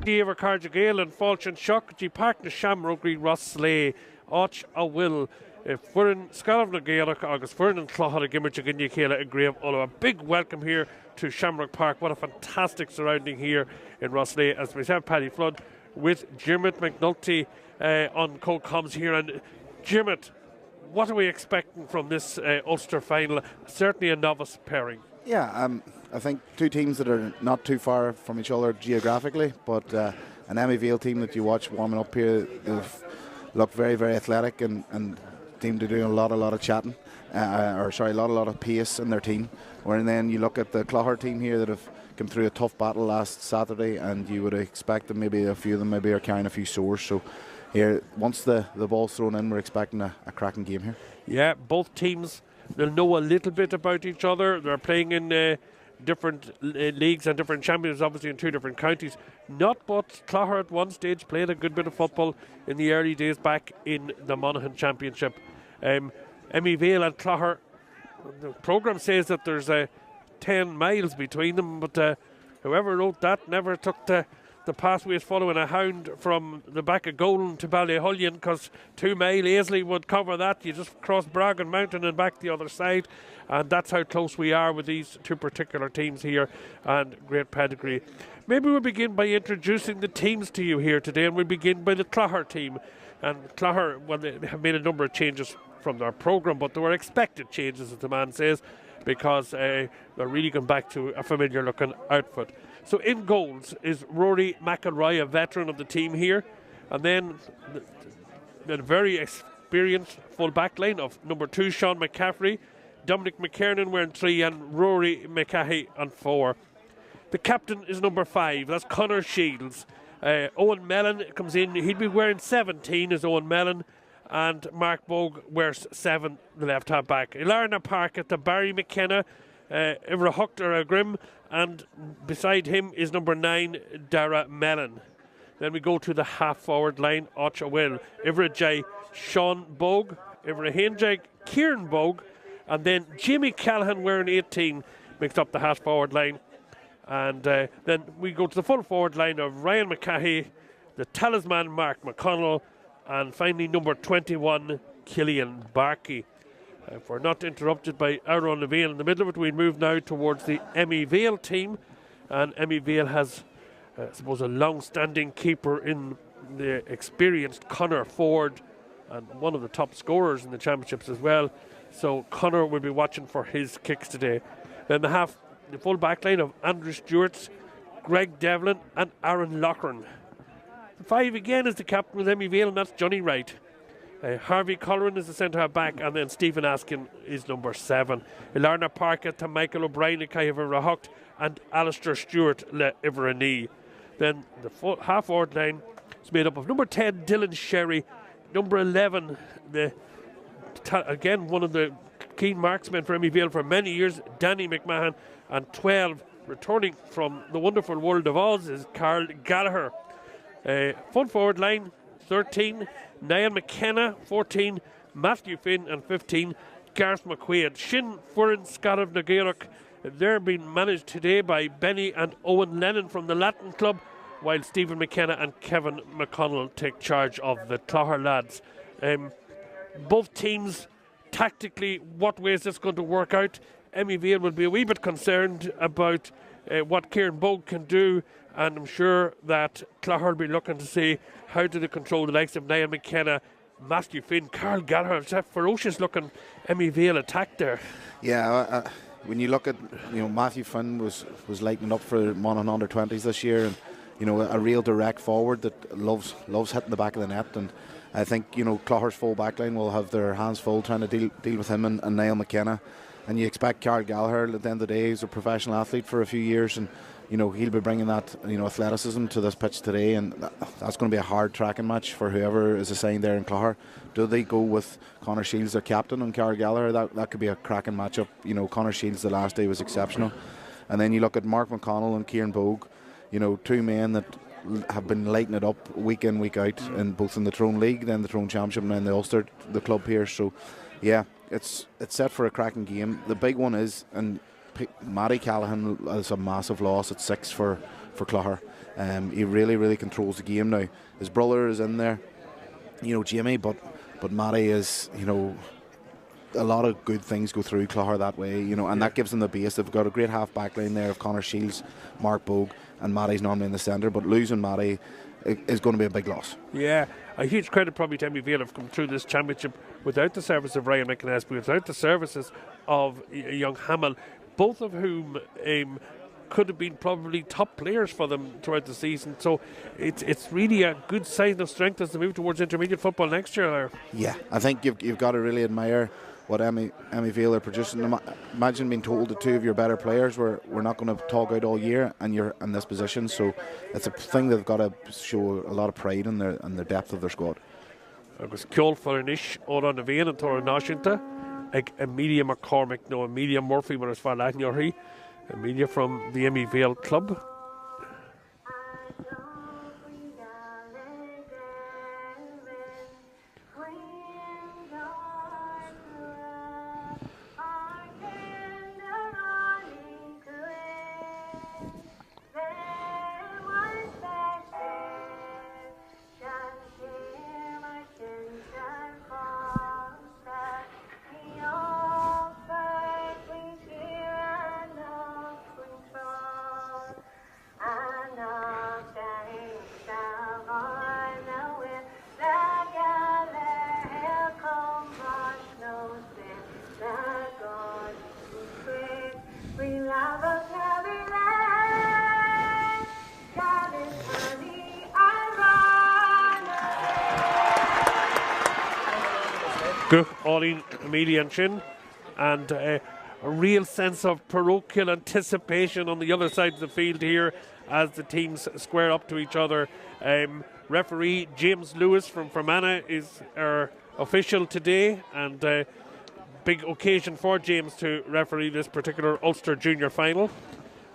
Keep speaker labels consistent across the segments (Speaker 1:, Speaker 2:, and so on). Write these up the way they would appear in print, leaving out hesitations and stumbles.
Speaker 1: Díomh Cardigale and Falchin Shock, G Park na Shamrock Roslea, Och a Will. Furin Scalav na Gaelic, August Furin and Clogher Eire Ginney Kayla and Graham Ullo. A big welcome here to Shamrock Park. What a fantastic surrounding here in Roslea as we have Paddy Flood with Jimmet McNulty on co-coms here. And Jimmet, what are we expecting from this Ulster final? Certainly a novice pairing.
Speaker 2: Yeah, I think two teams that are not too far from each other geographically, but an Emyvale team that you watch warming up here, they've looked very, very athletic and seem to do a lot of chatting, a lot of pace in their team. And then you look at the Clogher team here that have come through a tough battle last Saturday, and you would expect them, maybe a few of them maybe are carrying a few sores. So here, once the ball's thrown in, we're expecting a cracking game here. Yeah,
Speaker 1: both teams, they'll know a little bit about each other. They're playing in different leagues and different champions, obviously in two different counties. Not but Clogher at one stage played a good bit of football in the early days back in the Monaghan Championship. Emyvale and Clogher, the programme says that there's 10 miles between them, but whoever wrote that never took the pathways following a hound from the back of Golden to Ballyhullion, because 2 mile easily would cover that. You just cross Bragan Mountain and back the other side, and that's how close we are with these two particular teams here, and great pedigree. Maybe we'll begin by introducing the teams to you here today, and we'll begin by the Clogher team. And Clogher, well, they have made a number of changes from their programme, but they were expected changes, as the man says, because they're really going back to a familiar looking outfit. So in goals is Rory McElroy, a veteran of the team here, and then the very experienced full back line of number 2 Sean McCaffrey, Dominic McKernan wearing 3, and Rory McCahey on 4. The captain is number 5, that's Conor Shields. Owen Mellon comes in, he'd be wearing 17 as Owen Mellon, and Mark Bogue wears 7, the left half back. Ilarna Park at the Barry McKenna, Ivra Huchter Grim, and beside him is number 9 Dara Mellon. Then we go to the half forward line, Och a Will, Ivra J, Sean Bogue, Ivra Hinjag, Kieran Bogue, and then Jimmy Callahan wearing 18 makes up the half forward line. And then we go to the full forward line of Ryan McCahey, the talisman Mark McConnell, and finally number 21 Killian Barkey. If we're not interrupted by Aaron Levine in the middle of it, we move now towards the Emyvale team, and Emyvale has I suppose a long-standing keeper in the experienced Conor Ford, and one of the top scorers in the championships as well. So Conor will be watching for his kicks today. Then the full back line of Andrew Stewart, Greg Devlin and Aaron Loughran. The 5 again is the captain with Emyvale, and that's Johnny Wright. Harvey Colleran is the centre back, and then Stephen Askin is number 7. Ilarna Parkett to Michael O'Brien, Kaiva Rahocht, and Alistair Stewart le Iverani. Then the full half forward line is made up of number 10 Dylan Sherry, number 11 again one of the keen marksmen for Emyvale for many years, Danny McMahon, and 12 returning from the wonderful world of Oz is Carl Gallagher. Full forward line 13 Niall McKenna, 14 Matthew Finn, and 15 Garth McQuaid. Shin Furin Scalav na Gaelic, they're being managed today by Benny and Owen Lennon from the Latin Club, while Stephen McKenna and Kevin McConnell take charge of the Clogher lads. Both teams tactically, what way is this going to work out? Emyvale will be a wee bit concerned about what Kieran Bogue can do, and I'm sure that Clogher will be looking to see how do they control the likes of Niall McKenna, Matthew Finn, Carl Gallagher. It's a ferocious looking Emyvale attack there.
Speaker 2: Yeah, when you look at, Matthew Finn was lighting up for Monaghan under-20s this year, and a real direct forward that loves hitting the back of the net, and I think Clogher's full back line will have their hands full trying to deal with him and Niall McKenna. And you expect Carl Gallagher, at the end of the day, he's a professional athlete for a few years, and he'll be bringing that athleticism to this pitch today, and that's going to be a hard tracking match for whoever is assigned there in Clogher. Do they go with Conor Shields, their captain, and Carl Gallagher? That could be a cracking matchup. Conor Shields the last day was exceptional, and then you look at Mark McConnell and Kieran Bogue, two men that have been lighting it up week in, week out, in both in the Tyrone League, then the Tyrone Championship, and then the Ulster, the club here. So yeah, it's set for a cracking game. The big one is, and Matty Callahan is a massive loss at 6 for for Clogher. He really controls the game now. His brother is in there, Jamie, but Matty is, a lot of good things go through Clogher that way, and that gives them the base. They've got a great half back line there of Connor Shields, Mark Bogue, and Matty's normally in the centre, but losing Matty is going to be a big loss.
Speaker 1: Yeah, a huge credit probably to Emyvale have come through this championship without the service of Ryan McInnes, without the services of young Hamill, both of whom could have been probably top players for them throughout the season. So it's really a good sign of strength as they move towards intermediate football next year there.
Speaker 2: Yeah, I think you've got to really admire what Emyvale are producing. Imagine being told the two of your better players we're not going to talk out all year and you're in this position. So it's a thing they've got to show a lot of pride in the depth of their squad.
Speaker 1: Agus Kjol for an ish or na bhéan an tóra náisiúnta ag Amelia McCormick no Amelia Murphy mar as far láithneoirí. Amelia from the Emyvale club. Olin, Amelia and Chin, and a real sense of parochial anticipation on the other side of the field here as the teams square up to each other. Referee James Lewis from Fermanagh is our official today, and big occasion for James to referee this particular Ulster Junior final.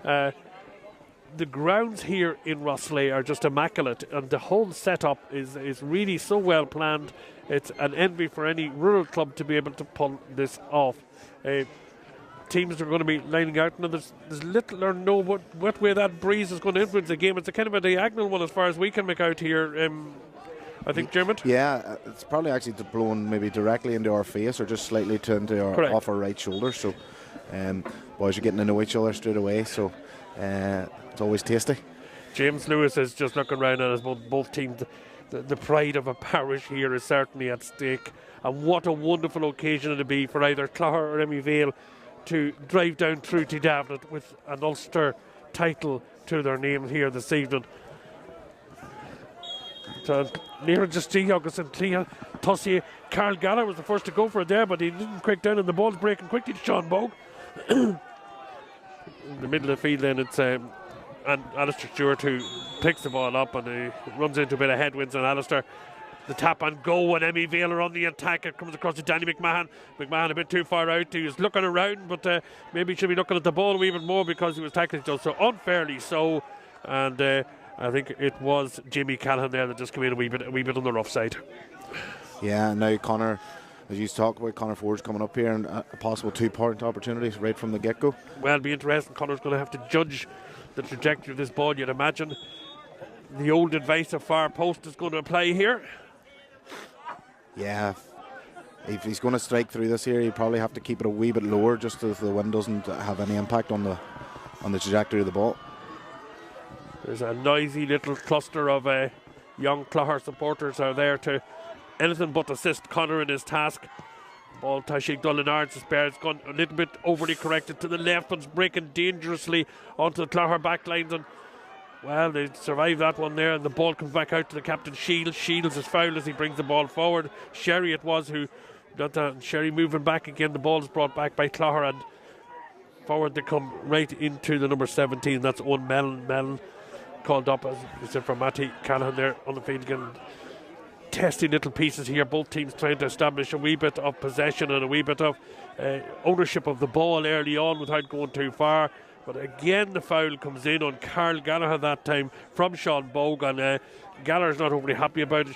Speaker 1: The grounds here in Roslea are just immaculate, and the whole setup is really so well planned. It's an envy for any rural club to be able to pull this off. Teams are going to be lining out, and there's little or no what way that breeze is going to influence the game. It's a kind of a diagonal one as far as we can make out here. I think, Dermot?
Speaker 2: Yeah, it's probably actually blown maybe directly into our face or just slightly into our off our right shoulder. So boys are getting to know each other straight away. So it's always tasty. James
Speaker 1: Lewis is just looking around at us, both teams. The pride of a parish here is certainly at stake, and what a wonderful occasion it'll be for either Clogher or Emyvale to drive down through to Davenant with an Ulster title to their name here this evening. Near just Agus and Clea Tussie. Carl Gallagher was the first to go for it there, but he didn't quick down, and the ball's breaking quickly to Sean Bogue. In the middle of the field then it's and Alistair Stewart who picks the ball up, and he runs into a bit of headwinds on Alistair. The tap and go, and Emyvale are on the attack. It comes across to Danny McMahon. McMahon a bit too far out. He was looking around, but maybe he should be looking at the ball a wee bit more because he was tackling so unfairly so. And I think it was Jimmy Callahan there that just came in a wee bit on the rough side.
Speaker 2: Yeah, now Connor, as you talk about, Connor Ford's coming up here and a possible 2-point opportunities right from the get-go.
Speaker 1: Well, it'll be interesting. Connor's going to have to judge the trajectory of this ball. You'd imagine the old advice of far post is going to apply here.
Speaker 2: Yeah, if he's going to strike through this here, he'd probably have to keep it a wee bit lower just so the wind doesn't have any impact on the trajectory of the ball.
Speaker 1: There's a noisy little cluster of young Clogher supporters are there to anything but assist Connor in his task. Ball Taishik Dullinard's spare. It's gone a little bit overly corrected to the left, but it's breaking dangerously onto the Clogher backlines, and well, they survive that one there, and the ball comes back out to the captain Shields. Shields is fouled as he brings the ball forward. Sherry it was who got that. Sherry moving back again. The ball is brought back by Clogher, and forward they come right into the number 17. That's Owen Mellon. Mellon called up, as you said, for Matty Callahan there on the field again. Testy little pieces here. Both teams trying to establish a wee bit of possession and a wee bit of ownership of the ball early on without going too far. But again, the foul comes in on Carl Gallagher that time from Sean Bogue, and Gallagher's not overly happy about it.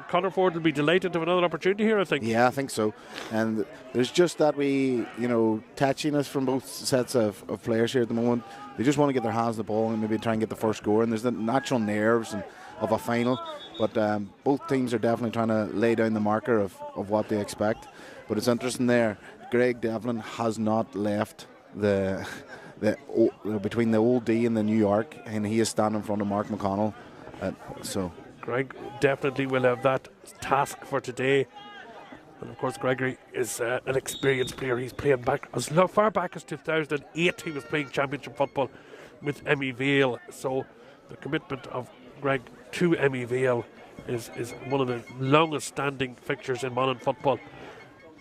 Speaker 1: Conor Ford will be delighted to have another opportunity here, I think.
Speaker 2: Yeah, I think so. And there's just that touchiness from both sets of players here at the moment. They just want to get their hands on the ball and maybe try and get the first score. And there's the natural nerves of a final. But both teams are definitely trying to lay down the marker of what they expect. But it's interesting there. Greg Devlin has not left between the Old D and the New York, and he is standing in front of Mark McConnell. So
Speaker 1: Greg definitely will have that task for today. And of course, Gregory is an experienced player. He's playing back as far back as 2008. He was playing championship football with Emyvale. So the commitment of Greg to Emyvale is one of the longest standing fixtures in modern football.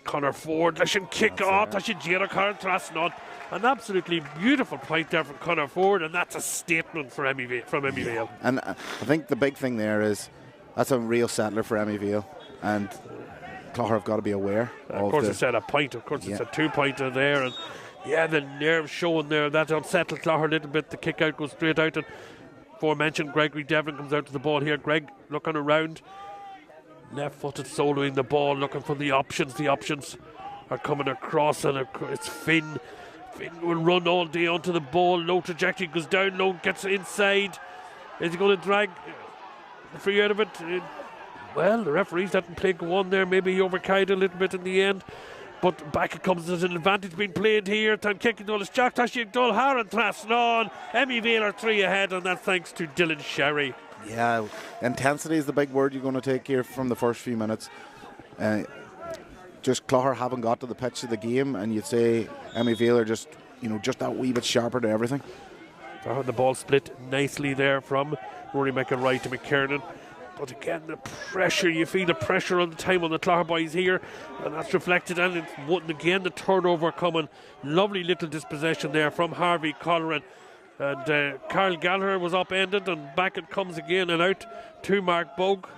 Speaker 1: Conor Ford, they should kick off. They should Jira Carl Trasnod. An absolutely beautiful point there from Conor Ford, and that's a statement for Emyvale.
Speaker 2: Yeah. And I think the big thing there is that's a real settler for Emyvale, and Clogher have got to be aware.
Speaker 1: Of course, it's at a point. Of course, it's a 2-pointer there, and the nerves showing there. That unsettled Clogher a little bit. The kick out goes straight out, and aforementioned Gregory Devlin comes out to the ball here. Greg looking around, left-footed, soloing the ball, looking for the options. The options are coming across, and it's Finn. Finn will run all day onto the ball. Low trajectory, goes down low, gets inside. Is he going to drag the free out of it? Well, the referees didn't play go on there. Maybe he overcarried a little bit in the end. But back it comes. There's an advantage being played here. Time kicking goal is Jack Tashi Dul Haran Trasnon. Emyvale are 3 ahead, and that's thanks to Dylan Sherry.
Speaker 2: Yeah, intensity is the big word you're going to take here from the first few minutes. Just Clogher haven't got to the pitch of the game, and you'd say Emyvale are just that wee bit sharper to everything.
Speaker 1: The ball split nicely there from Rory McIlroy to McKiernan. But again, the pressure, you feel the pressure on the time on the Clogher boys here, and that's reflected. And it's again the turnover coming. Lovely little dispossession there from Harvey Colleran. And Carl Gallagher was upended, and back it comes again and out to Mark Bogue.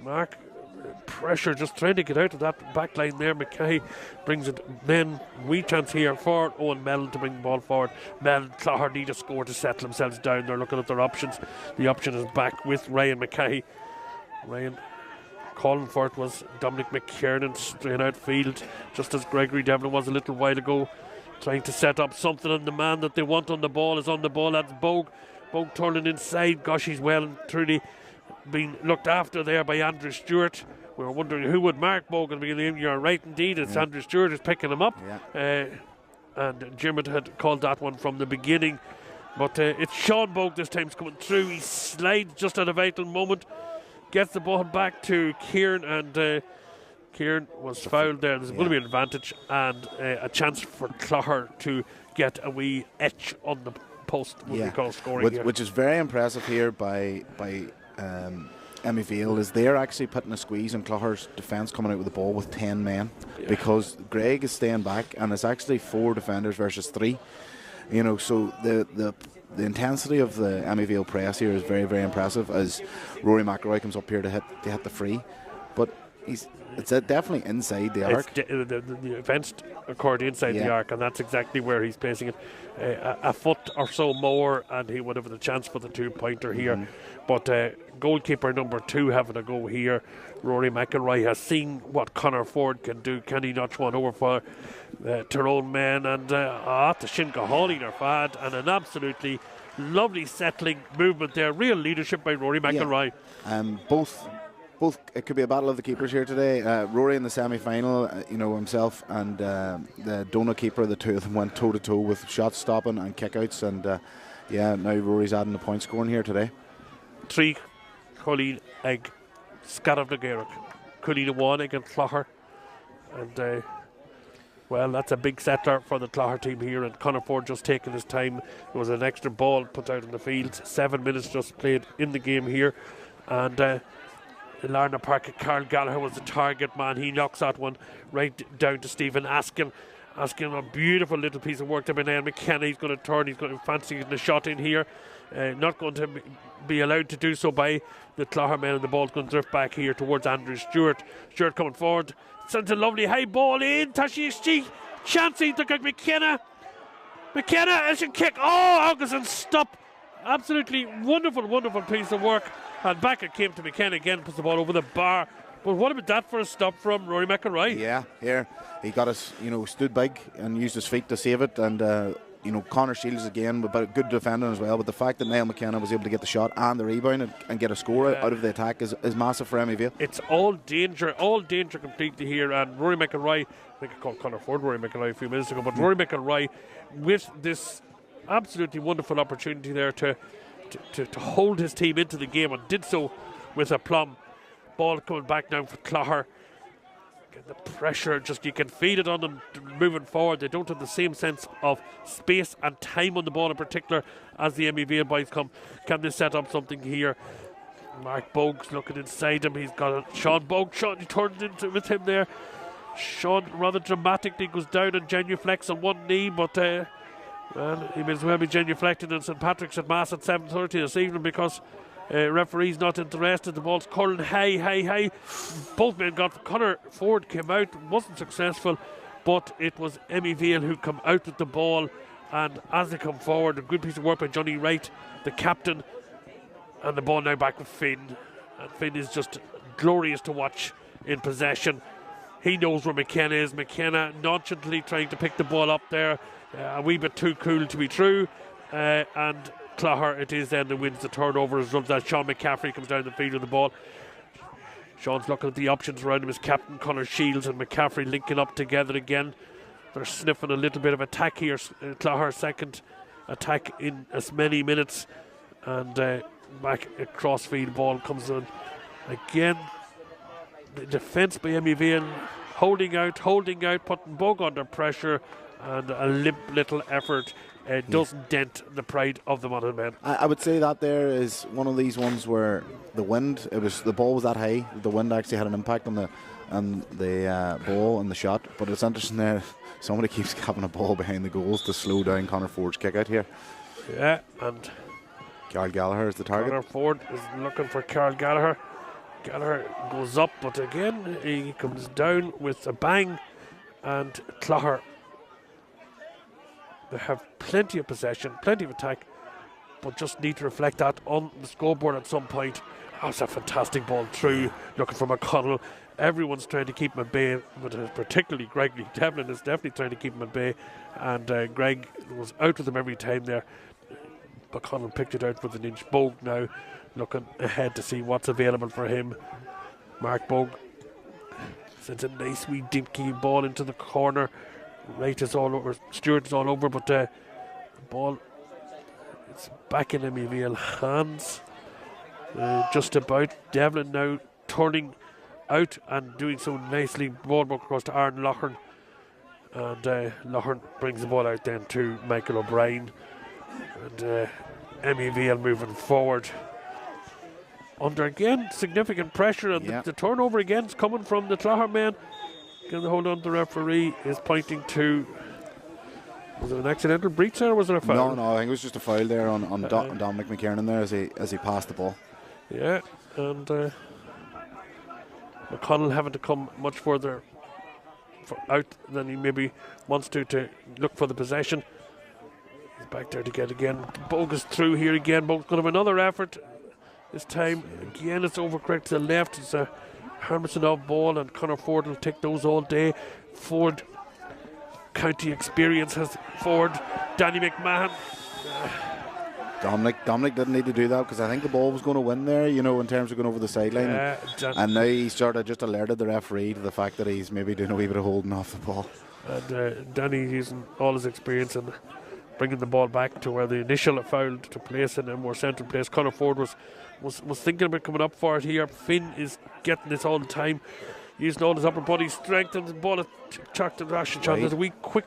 Speaker 1: Mark, pressure, just trying to get out of that back line there. McKay brings it. Then wee chance here for Owen Mellon to bring the ball forward. Mellon, Clogher need a score to settle themselves down. They're looking at their options. The option is back with Ryan McKay. Ryan calling for it was Dominic McKiernan straight outfield, just as Gregory Devlin was a little while ago, trying to set up something, and the man that they want on the ball is on the ball. That's Bogue. Bogue turning inside. Gosh, he's well and truly being looked after there by Andrew Stewart. We were wondering who would mark Bogue in the beginning. You're right indeed, it's Andrew Stewart is picking him up. And Jimmet had called that one from the beginning. But it's Sean Bogue this time's coming through. He slides just at a vital moment, gets the ball back to Kieran, and Kieran was fouled there. There's going to be an advantage and a chance for Clogher to get a wee etch on the post, what we call scoring here.
Speaker 2: Which is very impressive here by Emyvale, is they're actually putting a squeeze on Clogher's defence coming out with the ball with 10 men, because Greg is staying back, and it's actually 4 defenders versus 3. So the intensity of the Emyvale press here is very, very impressive, as Rory McIlroy comes up here to hit the free, but it's definitely inside the arc.
Speaker 1: The events occurred inside the arc, and that's exactly where he's placing it. A foot or so more, and he would have the chance for the 2-pointer here. But goalkeeper number 2 having a go here. Rory McIlroy has seen what Conor Ford can do. Can he notch one over for Tyrone men? And the Shinka hauling are fad, and an absolutely lovely settling movement there. Real leadership by Rory McIlroy.
Speaker 2: Both, it could be a battle of the keepers here today. Rory in the semi-final, himself and the Donagh keeper, the two of them went toe-to-toe with shot stopping and kickouts, and now Rory's adding the point scoring here today.
Speaker 1: 3 Colleen Egg, Scariff na Gaelic, Colleen 1 against Clogher, and that's a big settler for the Clogher team here, and Conor Ford just taking his time. There was an extra ball put out in the field, 7 minutes just played in the game here, and in Larna Park, Carl Gallagher was the target man. He knocks that one right down to Stephen Askin. Askin, a beautiful little piece of work there by Niall McKenna. He's going to turn, he's going to fancy getting a shot in here. Not going to be allowed to do so by the Clogher men, and the ball's going to drift back here towards Andrew Stewart. Stewart coming forward, sends a lovely high ball in. Tashi chancing to Greg McKenna. McKenna, it should kick. Oh, Augustin, stop. Absolutely wonderful, wonderful piece of work. And back it came to McKenna again, puts the ball over the bar. But what about that for a stop from Rory McIlroy?
Speaker 2: Yeah, here he got us, stood big and used his feet to save it. And, Connor Shields again, but good defending as well. But the fact that Niall McKenna was able to get the shot and the rebound and get a score out of the attack is massive for Emyvale.
Speaker 1: It's all danger completely here. And Rory McIlroy, I think I called Connor Ford Rory McIlroy a few minutes ago, but Rory McIlroy with this absolutely wonderful opportunity there to hold his team into the game, and did so with aplomb. Ball coming back now for Clogher. The pressure, just you can feed it on them moving forward. They don't have the same sense of space and time on the ball in particular as the Emyvale boys come. Can they set up something here? Mark Bogue's looking inside him. He's got a Sean Bogue shot. He turned into with him there. Sean rather dramatically goes down and genuflects on one knee, but well, he may as well be genuflecting in St Patrick's at Mass at 7:30 this evening, because referee's not interested. The ball's curling high. Both men got. Connor Ford came out, wasn't successful, but it was Emyvale who come out with the ball. And as they come forward, a good piece of work by Johnny Wright, the captain, and the ball now back with Finn. And Finn is just glorious to watch in possession. He knows where McKenna is. McKenna nonchalantly trying to pick the ball up there, a wee bit too cool to be true, and Clogher it is then that wins the turnover as well as Sean McCaffrey comes down the field with the ball. Sean's looking at the options around him as captain. Connor Shields and McCaffrey linking up together again. They're sniffing a little bit of attack here. Clogher's second attack in as many minutes, and back across field ball comes in again. The defence by Emyvale holding out, putting Bogue under pressure, and a limp little effort doesn't dent the pride of the Monaghan men.
Speaker 2: I would say that there is one of these ones where the ball was that high, the wind actually had an impact on the ball and the shot. But it's interesting there, somebody keeps having a ball behind the goals to slow down Connor Ford's kick out here.
Speaker 1: Yeah, and
Speaker 2: Carl Gallagher is the target.
Speaker 1: Connor Ford is looking for Carl Gallagher. Gallagher goes up, but again he comes down with a bang, and Clogher, they have plenty of possession, plenty of attack, but just need to reflect that on the scoreboard at some point. That's a fantastic ball through, looking for McConnell. Everyone's trying to keep him at bay, but particularly Greg Devlin is definitely trying to keep him at bay, and Greg was out with him every time there. McConnell picked it out with an inch. Bogue now looking ahead to see what's available for him. Mark Bogue sends a nice wee dinky ball into the corner. Wright is all over, Stewart is all over, but the ball, it's back in Emyvale hands. Just about. Devlin now turning out and doing so nicely. Ball broke across to Aaron Loughren, and Loughren brings the ball out then to Michael O'Brien, and Emyvale moving forward under again significant pressure, and the turnover again is coming from the Clogher men. Again, the hold on, the referee is pointing to, was it an accidental breach there, or was it a foul?
Speaker 2: No, I think it was just a foul there on Dominic McKiernan there as he passed the ball.
Speaker 1: Yeah, and McConnell having to come much further out than he maybe wants to look for the possession. He's back there to get again. Bogue is through here again. Bogue's going to have another effort. This time, again, it's overcorrect to the left. It's a Hermisonov ball, and Connor Ford will take those all day. Ford, county experience has Ford. Danny McMahon.
Speaker 2: Dominic didn't need to do that, because I think the ball was going to win there, in terms of going over the sideline. And now he sort of just alerted the referee to the fact that he's maybe doing a wee bit of holding off the ball.
Speaker 1: And Danny using all his experience and bringing the ball back to where the initial foul took place in a more central place. Connor Ford was thinking about coming up for it here. Finn is getting this all the time, using all his upper body strength, and the ball is chucked to Rashid John. There's a wee quick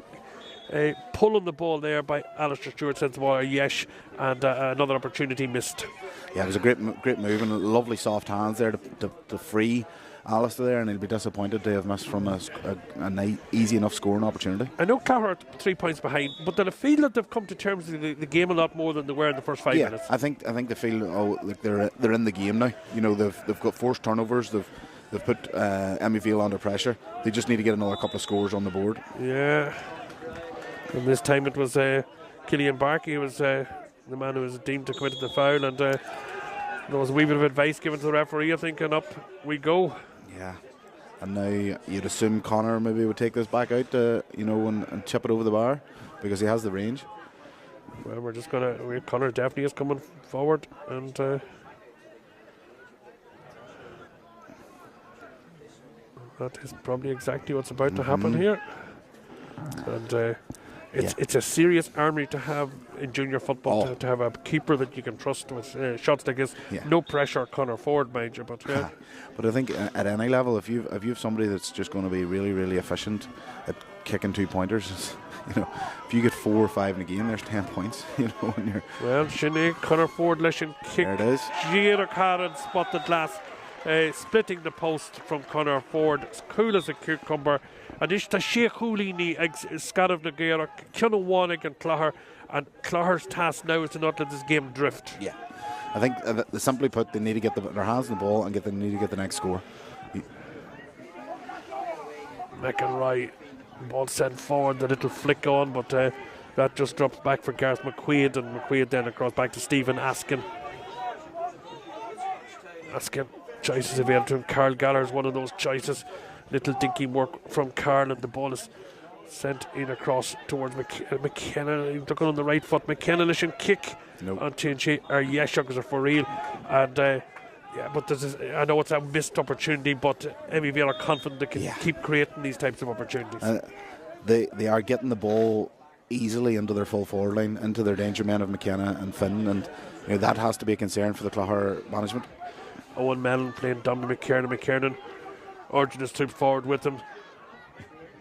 Speaker 1: pull on the ball there by Alistair Stewart, sends the ball a yesh, and another opportunity missed.
Speaker 2: Yeah, it was a great move and lovely soft hands there to free Alistair there, and he'll be disappointed to have missed from a easy enough scoring opportunity.
Speaker 1: I know Clogher are 3 points behind, but they'll feel that they've come to terms with the game a lot more than they were in the first 5 minutes.
Speaker 2: I think they feel like they're in the game now. They've got forced turnovers. They've put Emyvale under pressure. They just need to get another couple of scores on the board.
Speaker 1: Yeah. And this time it was Killian Barkey who was the man who was deemed to commit the foul, and there was a wee bit of advice given to the referee, I think, and up we go.
Speaker 2: Yeah. And now you'd assume Connor maybe would take this back out, and chip it over the bar because he has the range.
Speaker 1: Well, we're just going to... Connor definitely is coming forward, and... that is probably exactly what's about to happen here. And it's a serious armory to have in junior football, to have a keeper that you can trust with shots like this. Yeah. No pressure, Connor Ford, mind you, but yeah.
Speaker 2: But I think at any level, if you've somebody that's just going to be really, really efficient at kicking 2-pointers, if you get 4 or 5 in a game, there's 10 points. When you're
Speaker 1: well, Sinead, Connor Ford, Leshin kick.
Speaker 2: There it is.
Speaker 1: Jada Karen spot the glass. Splitting the post from Connor Ford, as cool as a cucumber. And Ishta Sheikh Houlini, Scarav Nagera, Kyonawanig and Clogher. And Clogher's task now is to not let this game drift.
Speaker 2: Yeah. I think, simply put, they need to get their hands on the ball and need to get the next score.
Speaker 1: McElroy, ball sent forward, the little flick on, but that just drops back for Gareth McQuaid, and McQuaid then across back to Stephen Askin. Choices available to him. Carl Gallagher is one of those choices. Little dinky work from Carl, and the ball is sent in across towards McKenna. He's looking on the right foot. McKenna Lishan kick on Tinchi or Yeshuk is for real. And but I know it's a missed opportunity, but Emyvale are confident they can keep creating these types of opportunities.
Speaker 2: They are getting the ball easily into their full forward line, into their danger men of McKenna and Finn, and that has to be a concern for the Clogher management.
Speaker 1: Owen Mellon playing Dominic McKiernan urging his troops forward with him,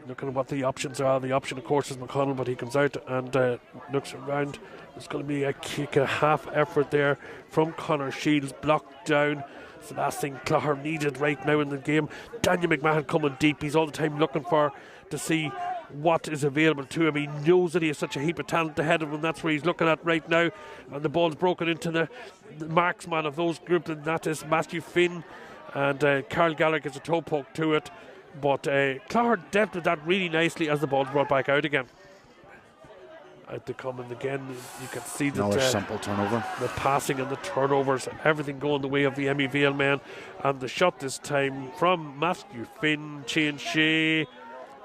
Speaker 1: looking at what the options are. The option of course is McConnell, but he comes out and looks around. There's going to be a kick, a half effort there from Connor Shields, blocked down. It's the last thing Clogher needed right now in the game. Daniel McMahon coming deep. He's all the time looking to see what is available to him. He knows that he has such a heap of talent ahead of him, and that's where he's looking at right now. And the ball's broken into the marksman of those groups, and that is Matthew Finn. And Carl Gallagher gets a toe poke to it, but Clogher dealt with that really nicely as the ball's brought back out again. Out to come, and again you can see that
Speaker 2: another simple turnover.
Speaker 1: The passing and the turnovers, everything going the way of the Emyvale man. And the shot this time from Matthew Finn, Shane Shea,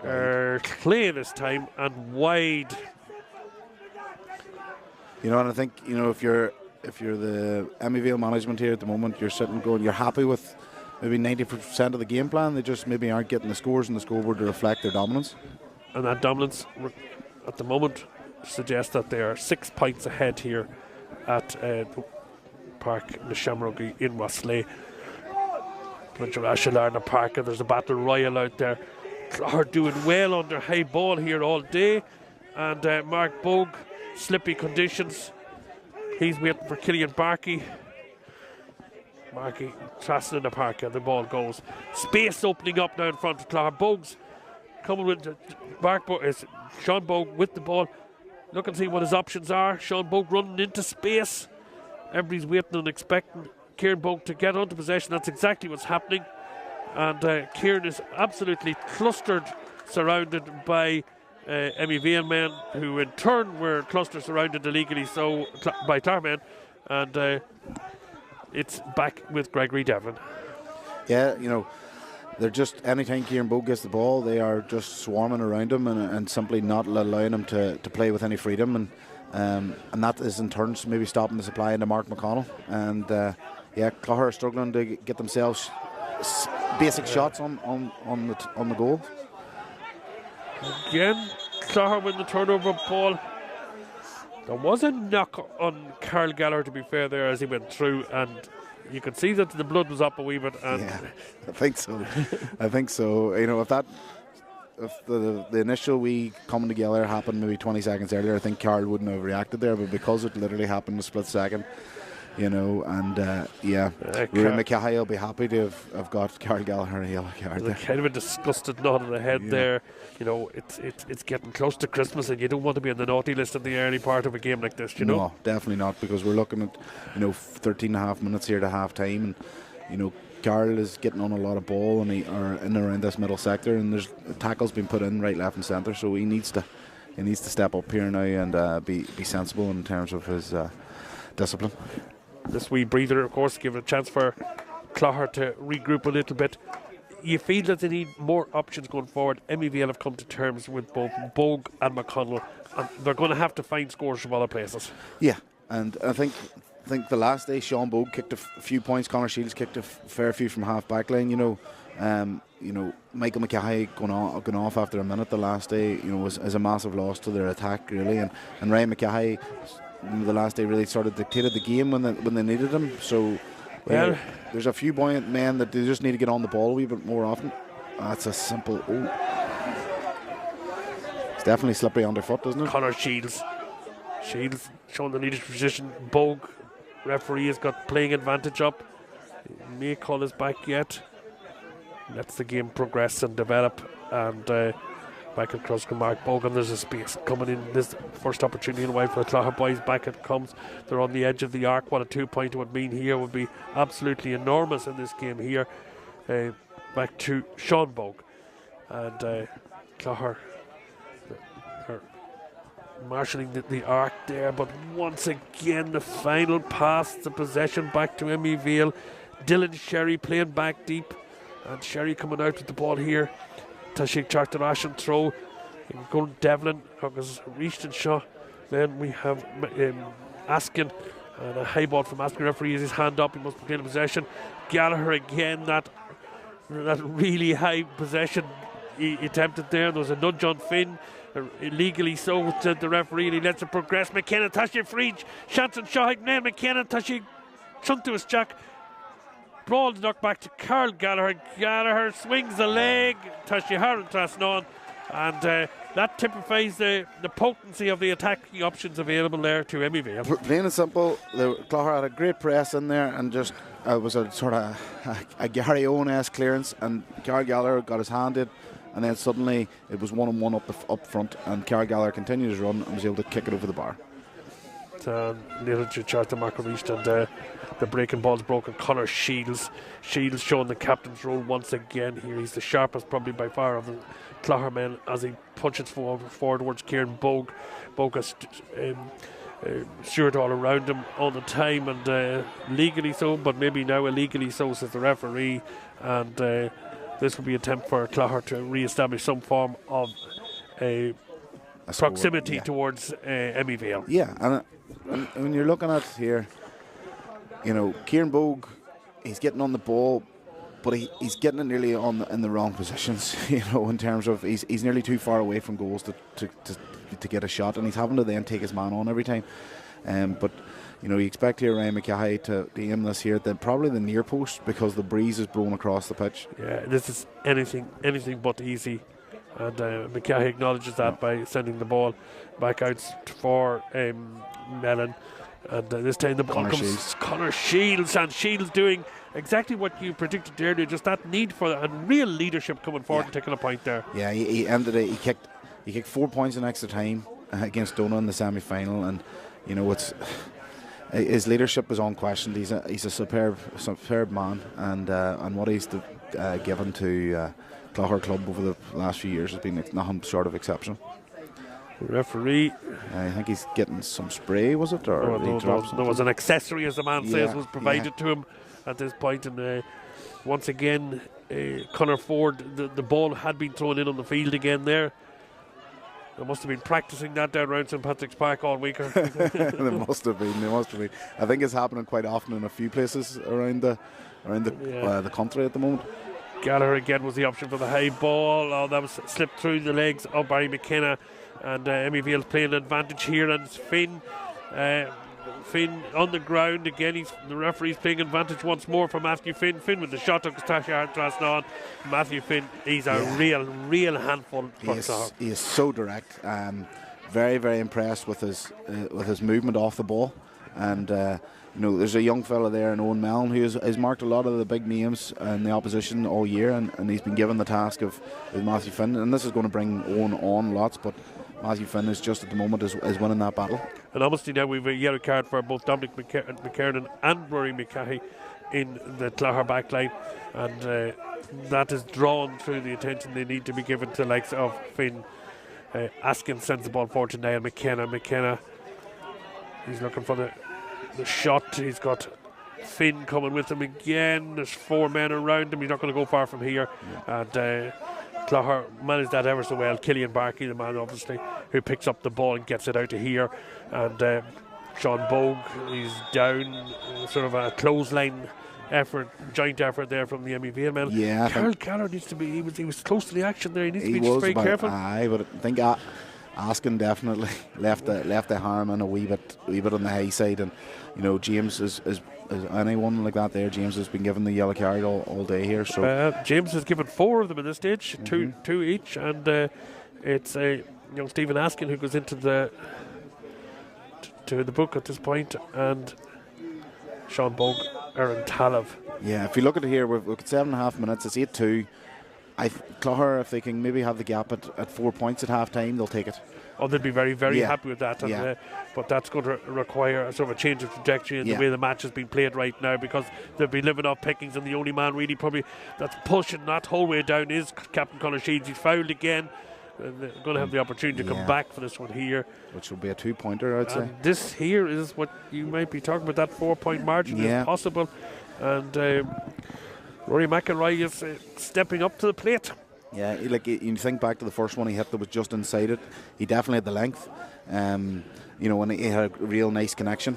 Speaker 1: Clay this time, and wide.
Speaker 2: And I think if you're the Emyvale management here at the moment, you're sitting going, you're happy with maybe 90% of the game plan. They just maybe aren't getting the scores on the scoreboard to reflect their dominance. And
Speaker 1: that dominance at the moment suggests that they are 6 points ahead here at the park, the Shamrock in Roslea. In the park, and there's a battle royal out there. Are doing well under high ball here all day, and Mark Bogue, slippy conditions. He's waiting for Killian Barkey. Barkey trasting in the park, and the ball goes. Space opening up now in front of Clogher. Bogue's coming with Sean Bogue with the ball. Look and see what his options are. Sean Bogue running into space. Everybody's waiting and expecting Kieran Bogue to get onto possession. That's exactly what's happening. And Kieran is absolutely clustered, surrounded by Emyvale men, who in turn were clustered, surrounded illegally by Clogher men. And it's back with Gregory Devlin.
Speaker 2: Yeah, they're just, anytime Kieran Bogue gets the ball, they are just swarming around him and simply not allowing him to play with any freedom. And that is in turn maybe stopping the supply into Mark McConnell. And Clogher are struggling to get themselves basic shots on the goal.
Speaker 1: Again, Clogher with the turnover ball. There was a knock on Carl Gallagher, to be fair, there as he went through, and you could see that the blood was up a wee bit. And
Speaker 2: I think so. If the initial wee coming together happened maybe 20 seconds earlier, I think Carl wouldn't have reacted there, but because it literally happened in a split second, Ruairi McKay will be happy to have got Carl Gallagher a yellow card there.
Speaker 1: Kind of a disgusted nod of the head there. It's getting close to Christmas, and you don't want to be on the naughty list in the early part of a game like this,
Speaker 2: No, definitely not, because we're looking at 13 and a half minutes here to half time, and Carl is getting on a lot of ball and in and around this middle sector, and there's tackles being put in right, left and centre, so he needs to he needs to step up here now and be sensible in terms of his discipline.
Speaker 1: This wee breather, of course, give it a chance for Clogher to regroup a little bit. You feel that they need more options going forward. Emyvale have come to terms with both Bogue and McConnell, and they're going to have to find scores from other places.
Speaker 2: Yeah, and I think the last day Sean Bogue kicked a few points. Conor Shields kicked a fair few from half back line. Michael McCahey going off after a minute the last day. Was a massive loss to their attack really, and Ryan McCahey the last day really sort of dictated the game when they needed him. So there's a few buoyant men that they just need to get on the ball a wee bit more often. That's a simple. It's definitely slippery underfoot, isn't it?
Speaker 1: Conor Shields showing the leadership position. Bogue referee has got playing advantage up. He may call us back yet. Lets the game progress and develop, and back across to Mark Bogue, and there's a space coming in. This first opportunity in a while for the Clogher boys. Back it comes. They're on the edge of the arc. What a 2-pointer would mean here would be absolutely enormous in this game here. Back to Sean Bogue, and Clogher are marshalling the arc there, but once again the final pass, the possession back to Emyvale. Dylan Sherry playing back deep, and Sherry coming out with the ball here. Tashik Charterash and throw. Going Devlin, Huggins reached and shot. Then we have Askin, and a high ball from Askin. Referee has his hand up, he must be in possession. Gallagher again, that really high possession he attempted there. There was a nudge on Finn, illegally so, said the referee, and he lets it progress. McKenna, Tashi Freed, Shanson Shahig, Nail McKenna, Tashi Chuntus Jack. Brawl knocked back to Carl Gallagher. Gallagher swings the leg. Tashi Haran Trasnon. And that typifies the potency of the attacking options available there to Emyvale.
Speaker 2: Plain and simple, Clogher had a great press in there, and just was a sort of a Gary Owen-esque clearance, and Carl Gallagher got his hand in, and then suddenly it was 1-on-1 up front, and Carl Gallagher continued his run and was able to kick it over the bar.
Speaker 1: Little Charter Mark reached, and the breaking ball's broken. Conor Shields showing the captain's role once again here. He's the sharpest probably by far of the Clogher men as he punches forward towards Kieran Bogue. Bogue has steward all around him all the time, and legally so, but maybe now illegally so, says the referee. And this will be an attempt for Clogher to re-establish some form of a proximity towards Emyvale.
Speaker 2: Yeah, and when you're looking at here, Kieran Bogue, he's getting on the ball, but he's getting it nearly in the wrong positions. In terms of he's nearly too far away from goals to get a shot, and he's having to then take his man on every time. But you expect here Ryan McCahey to aim this here at probably the near post, because the breeze is blowing across the pitch. Yeah,
Speaker 1: this is anything but easy. And McCahey acknowledges that by sending the ball back out for Mellon. And this time the ball comes Conor Shields, and Shields doing exactly what you predicted earlier, just that need for and real leadership coming forward and taking a point there. Yeah,
Speaker 2: he ended it. He kicked 4 points in extra time against Donagh in the semi-final, and it's his leadership is unquestioned. He's a superb man, and what he's given to Clogher Club over the last few years has been nothing short of exceptional.
Speaker 1: Referee,
Speaker 2: I think he's getting some spray, was it? Or
Speaker 1: there was an accessory, as the man says, was provided to him at this point. And once again, Conor Ford, the ball had been thrown in on the field again there. They must have been practicing that down around St Patrick's Park all week.
Speaker 2: They must have been. I think it's happening quite often in a few places around the country at the moment.
Speaker 1: Gallagher again was the option for the high ball. Oh, that was slipped through the legs of Barry McKenna, and Emyvale's playing advantage here. And it's Finn on the ground again. The referee's playing advantage once more for Matthew Finn. Finn with the shot of Tashi Trasnon. Matthew Finn, he's a real handful. He
Speaker 2: is so direct. Very, very impressed with his movement off the ball, and. There's a young fella there in Owen Mellon who has marked a lot of the big names in the opposition all year, and he's been given the task of Matthew Finn, and this is going to bring Owen on lots, but Matthew Finn is just at the moment is winning that battle.
Speaker 1: And obviously now we've a yellow card for both Dominic McKernan and Rory McCahey in the Clogher backline, and that is drawn through the attention they need to be given to the likes of Finn Askin sends the ball forward to Niall McKenna. McKenna, he's looking for the shot. He's got Finn coming with him again. There's 4 men around him. He's not going to go far from here. Yeah. And Clogher managed that ever so well. Killian Barkey, the man obviously, who picks up the ball and gets it out to here. And Sean Bogue, he's down. Sort of a clothesline effort, joint effort there from the Emyvale men.
Speaker 2: Yeah,
Speaker 1: Carl Keller needs to be. He was close to the action there. He needs to be just very careful.
Speaker 2: Aye, but I think Askin definitely left the harm in a wee bit on the high side, and James is anyone like that there. James has been given the yellow card all day here. So
Speaker 1: James has given 4 of them in this stage, two each, and it's Stephen Askin who goes into the book at this point, and Sean Bogue, Aaron Talav.
Speaker 2: Yeah, if you look at it here, we've got 7.5 minutes. It's 8-2. Clogher, if they can maybe have the gap at 4 points at half time, they'll take it.
Speaker 1: Oh, they'll be very, very happy with that. And, but that's going to require a sort of a change of trajectory in the way the match has been played right now, because they'll be living off pickings, and the only man really probably that's pushing that whole way down is Captain Conor Sheeds. He's fouled again. They're going to have the opportunity to come back for this one here,
Speaker 2: which will be a 2-pointer, I'd say.
Speaker 1: This here is what you might be talking about. That 4-point margin is possible, and Rory McIlroy is stepping up to the plate.
Speaker 2: Yeah, like you think back to the first one he hit that was just inside it. He definitely had the length, and he had a real nice connection.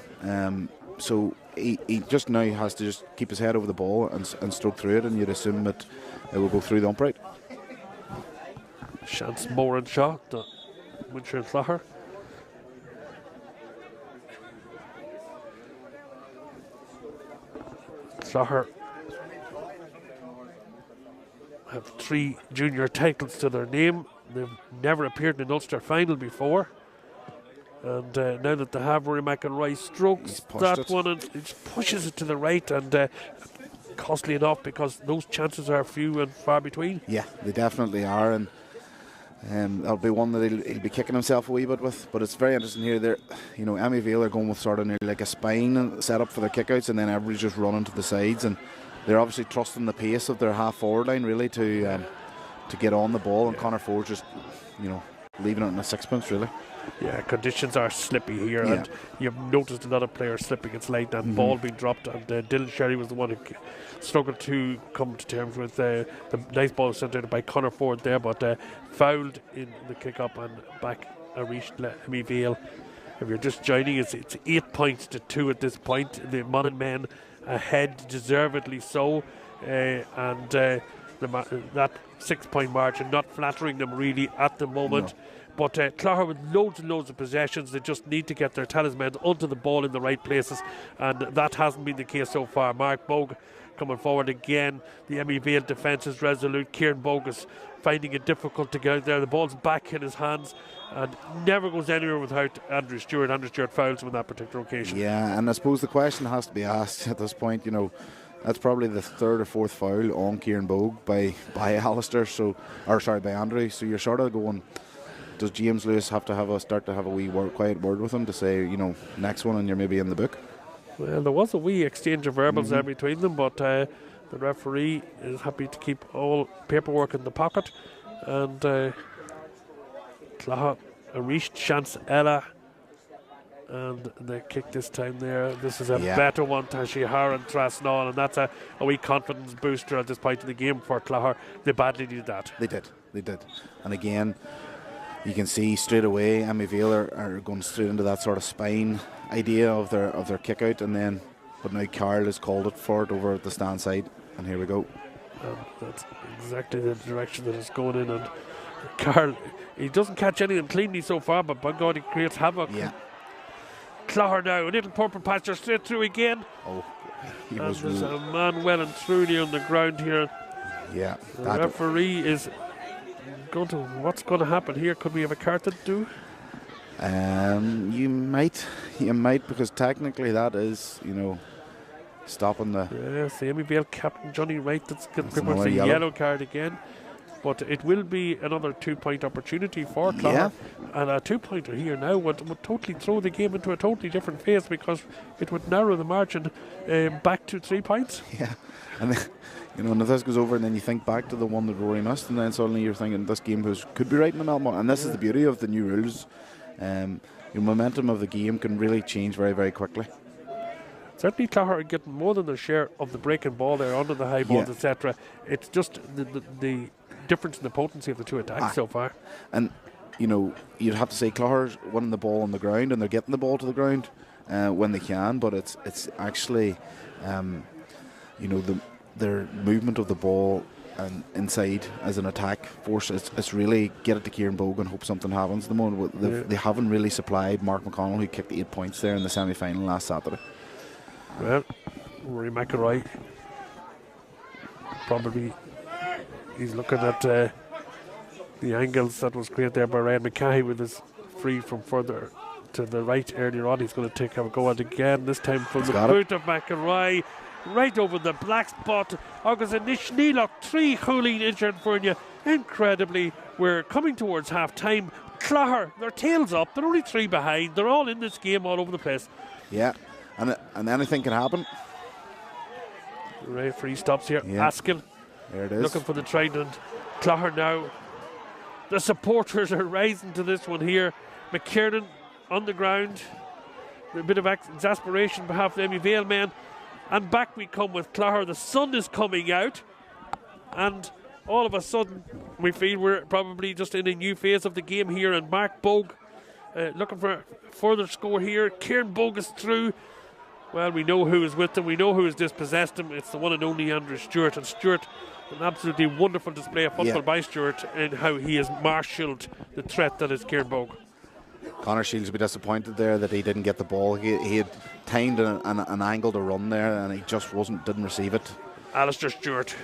Speaker 2: So he just now has to just keep his head over the ball and stroke through it, and you'd assume that it will go through the upright.
Speaker 1: Chance Moran shot, the Winchell Clogher. Clogher have 3 junior titles to their name. They've never appeared in an Ulster final before. And now that they have, Rory McIlroy strokes that one and it pushes it to the right, and costly enough because those chances are few and far between. Yeah,
Speaker 2: they definitely are, and that'll be one that he'll be kicking himself a wee bit with. But it's very interesting here. There, Emyvale are going with sort of nearly like a spine set up for their kickouts, and then everybody's just running to the sides, and they're obviously trusting the pace of their half forward line really to get on the ball, and Conor Ford's just leaving it in a sixpence really.
Speaker 1: Yeah, conditions are slippy here, and you've noticed a lot of players slipping. It's like that ball being dropped, and Dylan Sherry was the one who struggled to come to terms with the nice ball sent out by Conor Ford there, but fouled in the kick up and back reached Emyvale. If you're just joining us, it's 8 points to 2 at this point. The Monaghan men ahead, deservedly so, and that 6-point margin not flattering them really at the moment. No. But Clogher with loads and loads of possessions, they just need to get their talismans onto the ball in the right places, and that hasn't been the case so far. Mark Bogue coming forward again. The Emyvale defence is resolute. Kieran Bogue is finding it difficult to get out there. The ball's back in his hands and never goes anywhere without Andrew Stewart. Andrew Stewart fouls him on that particular occasion. Yeah,
Speaker 2: and I suppose the question has to be asked at this point, that's probably the 3rd or 4th foul on Kieran Bogue by Alistair, by Andrew. So you're sort of going, does James Lewis have to start to have a wee quiet word with him to say, next one and you're maybe in the book?
Speaker 1: Well, there was a wee exchange of verbals there between them, but the referee is happy to keep all paperwork in the pocket, and Clogher reached chance Ella, and they kick this time there. This is a better one to Shihar and Trasnall, and that's a wee confidence booster at this point in the game for Clogher. They badly needed that.
Speaker 2: They did. And again, you can see straight away Emyvale are going straight into that sort of spine idea of their kick out, but now Carl has called it for it over at the stand side, and here we go.
Speaker 1: That's exactly the direction that it's going in, and Carl, he doesn't catch anything cleanly so far, but by God, he creates havoc.
Speaker 2: Yeah.
Speaker 1: Clogher now, a little purple patcher straight through again.
Speaker 2: Oh,
Speaker 1: there's a man well and truly on the ground here.
Speaker 2: Yeah.
Speaker 1: The referee is what's going to happen here? Could we have a card to do?
Speaker 2: You might, because technically that is, stopping the.
Speaker 1: Yes, the Emyvale captain Johnny Wright that's prepared for a yellow card again. But it will be another 2-point opportunity for Clogher. And a 2-pointer here now would totally throw the game into a totally different phase, because it would narrow the margin back to 3 points.
Speaker 2: Yeah, and then, and if this goes over, and then you think back to the one that Rory missed, and then suddenly you're thinking this game could be right in the Melbourne. And this is the beauty of the new rules. Your momentum of the game can really change very, very quickly.
Speaker 1: Certainly Clogher are getting more than their share of the breaking ball there, under the high balls, etc. It's just the difference in the potency of the two attacks so far. And,
Speaker 2: you'd have to say Clogher's winning the ball on the ground, and they're getting the ball to the ground when they can, but it's actually, their movement of the ball and inside as an attack force, it's really get it to Kieran Bogue and hope something happens. The moment they haven't really supplied Mark McConnell, who kicked 8 points there in the semi-final last Saturday.
Speaker 1: Well, Rory McIlroy probably, he's looking at the angles that was created there by Ryan McKay with his free from further to the right earlier on. He's going to take a go at it again, this time from the boot of McIlroy, right over the black spot. Agus and Níloch 3 Choolín injured for you. Incredibly, we're coming towards half time. Clogher, their tails up, they're only 3 behind, they're all in this game all over the place.
Speaker 2: Yeah, and anything can happen.
Speaker 1: The referee stops here, asking,
Speaker 2: there it is,
Speaker 1: looking for the trident. Clogher now, the supporters are rising to this one here. McKiernan on the ground, a bit of exasperation on behalf of the Emyvale men, and back we come with Clogher. The sun is coming out, and all of a sudden we feel we're probably just in a new phase of the game here, and Mark Bogue looking for a further score here. Kieran Bogue is through. Well, we know who is with him, we know who has dispossessed him. It's the one and only Andrew Stewart, and Stewart, an absolutely wonderful display of football by Stewart in how he has marshalled the threat that is Kieran Bogue.
Speaker 2: Connor Shields will be disappointed there that he didn't get the ball. He had timed an angle to run there, and he just didn't receive it.
Speaker 1: Alistair Stewart,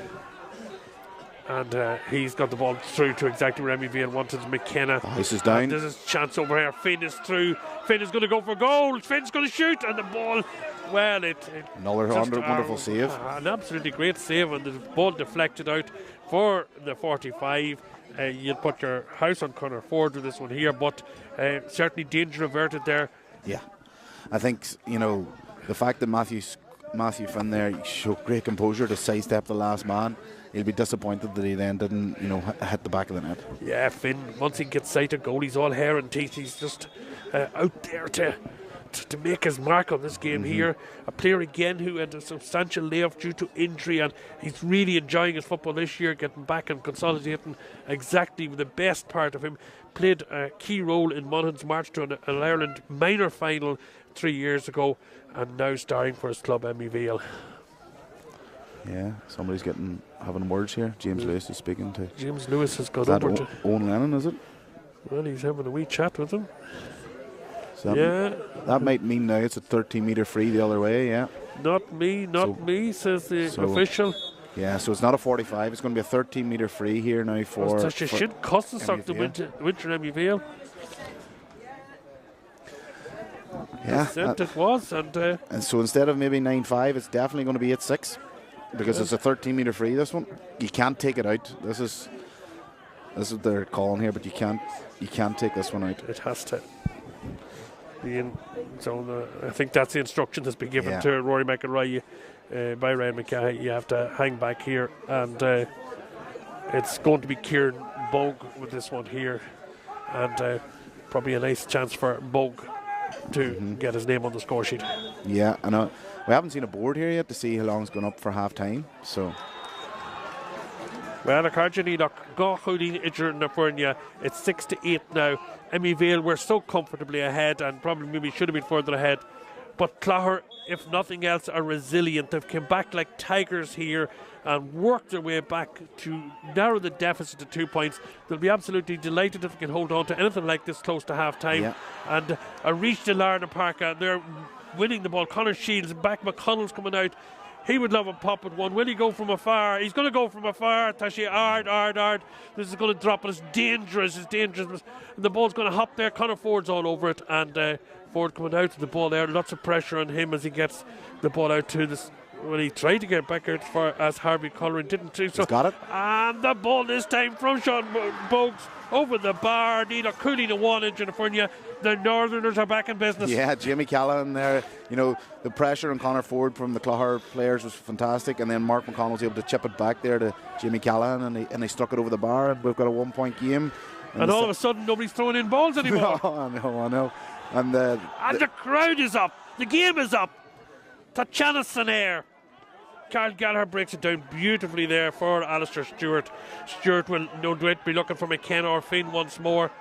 Speaker 1: and he's got the ball through to exactly where Emyvale wanted. McKenna.
Speaker 2: This is down.
Speaker 1: There's a chance over here. Finn is through. Finn is going to go for goal. Finn's going to shoot, and the ball, well,
Speaker 2: another wonderful save.
Speaker 1: An absolutely great save, and the ball deflected out for the 45. You'll put your house on Connor Ford with this one here, but certainly danger averted there.
Speaker 2: Yeah, I think the fact that Matthew Finn there showed great composure to sidestep the last man. He'll be disappointed that he then didn't hit the back of the net. Yeah,
Speaker 1: Finn, once he gets sight of goal, he's all hair and teeth. He's just out there to make his mark on this game here. A player again who had a substantial layoff due to injury, and he's really enjoying his football this year, getting back and consolidating exactly the best part of him. Played a key role in Monaghan's march to an Ireland minor final 3 years ago, and now starring for his club Emyvale.
Speaker 2: Yeah, somebody's having words here. James Lewis is speaking to.
Speaker 1: James Lewis has gone over to
Speaker 2: Owen Lennon, is it?
Speaker 1: Well, he's having a wee chat with him.
Speaker 2: So that might mean now it's a 13-metre free the other way. Yeah.
Speaker 1: Not me, says the official.
Speaker 2: Yeah, so it's not a 45. It's going to be a 13-metre free here now for.
Speaker 1: It should cost us the winter Emyvale.
Speaker 2: Yeah,
Speaker 1: it was, and
Speaker 2: so instead of maybe 9-5, it's definitely going to be 8-6. Because it's a 13-metre free, this one. You can't take it out. This is what they're calling here, but you can't take this one out.
Speaker 1: It has to be in zone. I think that's the instruction that's been given to Rory McIlroy by Ryan McKay. You have to hang back here, and it's going to be Kieran Bogue with this one here, and probably a nice chance for Bogue to get his name on the score sheet.
Speaker 2: Yeah, I know. We haven't seen a board here yet to see how long it's gone up for half time. So,
Speaker 1: well, Níloch go Choolín injured na Furnia. It's 6-8 now. Emyvale were so comfortably ahead, and probably maybe should have been further ahead. But Clogher, if nothing else, are resilient. They've come back like tigers here and worked their way back to narrow the deficit to 2 points. They'll be absolutely delighted if they can hold on to anything like this close to half time. Yeah. And reached the Larna Park, and they're winning the ball. Connor Shields back. McConnell's coming out. He would love a pop at one. Will he go from afar? He's going to go from afar. Tashi, hard. This is going to drop, but it's dangerous. And the ball's going to hop there. Connor Ford's all over it, and Ford coming out to the ball there. Lots of pressure on him as he gets the ball out to this Well, he tried to get back out for as Harvey Colleran didn't do so.
Speaker 2: He's got it.
Speaker 1: And the ball this time from Sean Bogues over the bar. Neither cooling the one in California. The Northerners are back in business.
Speaker 2: Yeah, Jamie Callahan there. You know, the pressure on Conor Ford from the Clogher players was fantastic, and then Mark McConnell was able to chip it back there to Jamie Callahan, and they stuck it over the bar, and we've got a 1 point game.
Speaker 1: And all of a sudden, nobody's throwing in balls anymore.
Speaker 2: I know. And the
Speaker 1: crowd is up. The game is up. Tachanason Eire. Carl Gallagher breaks it down beautifully there for Alistair Stewart. Stewart will no doubt be looking for McKenna or Finn once more.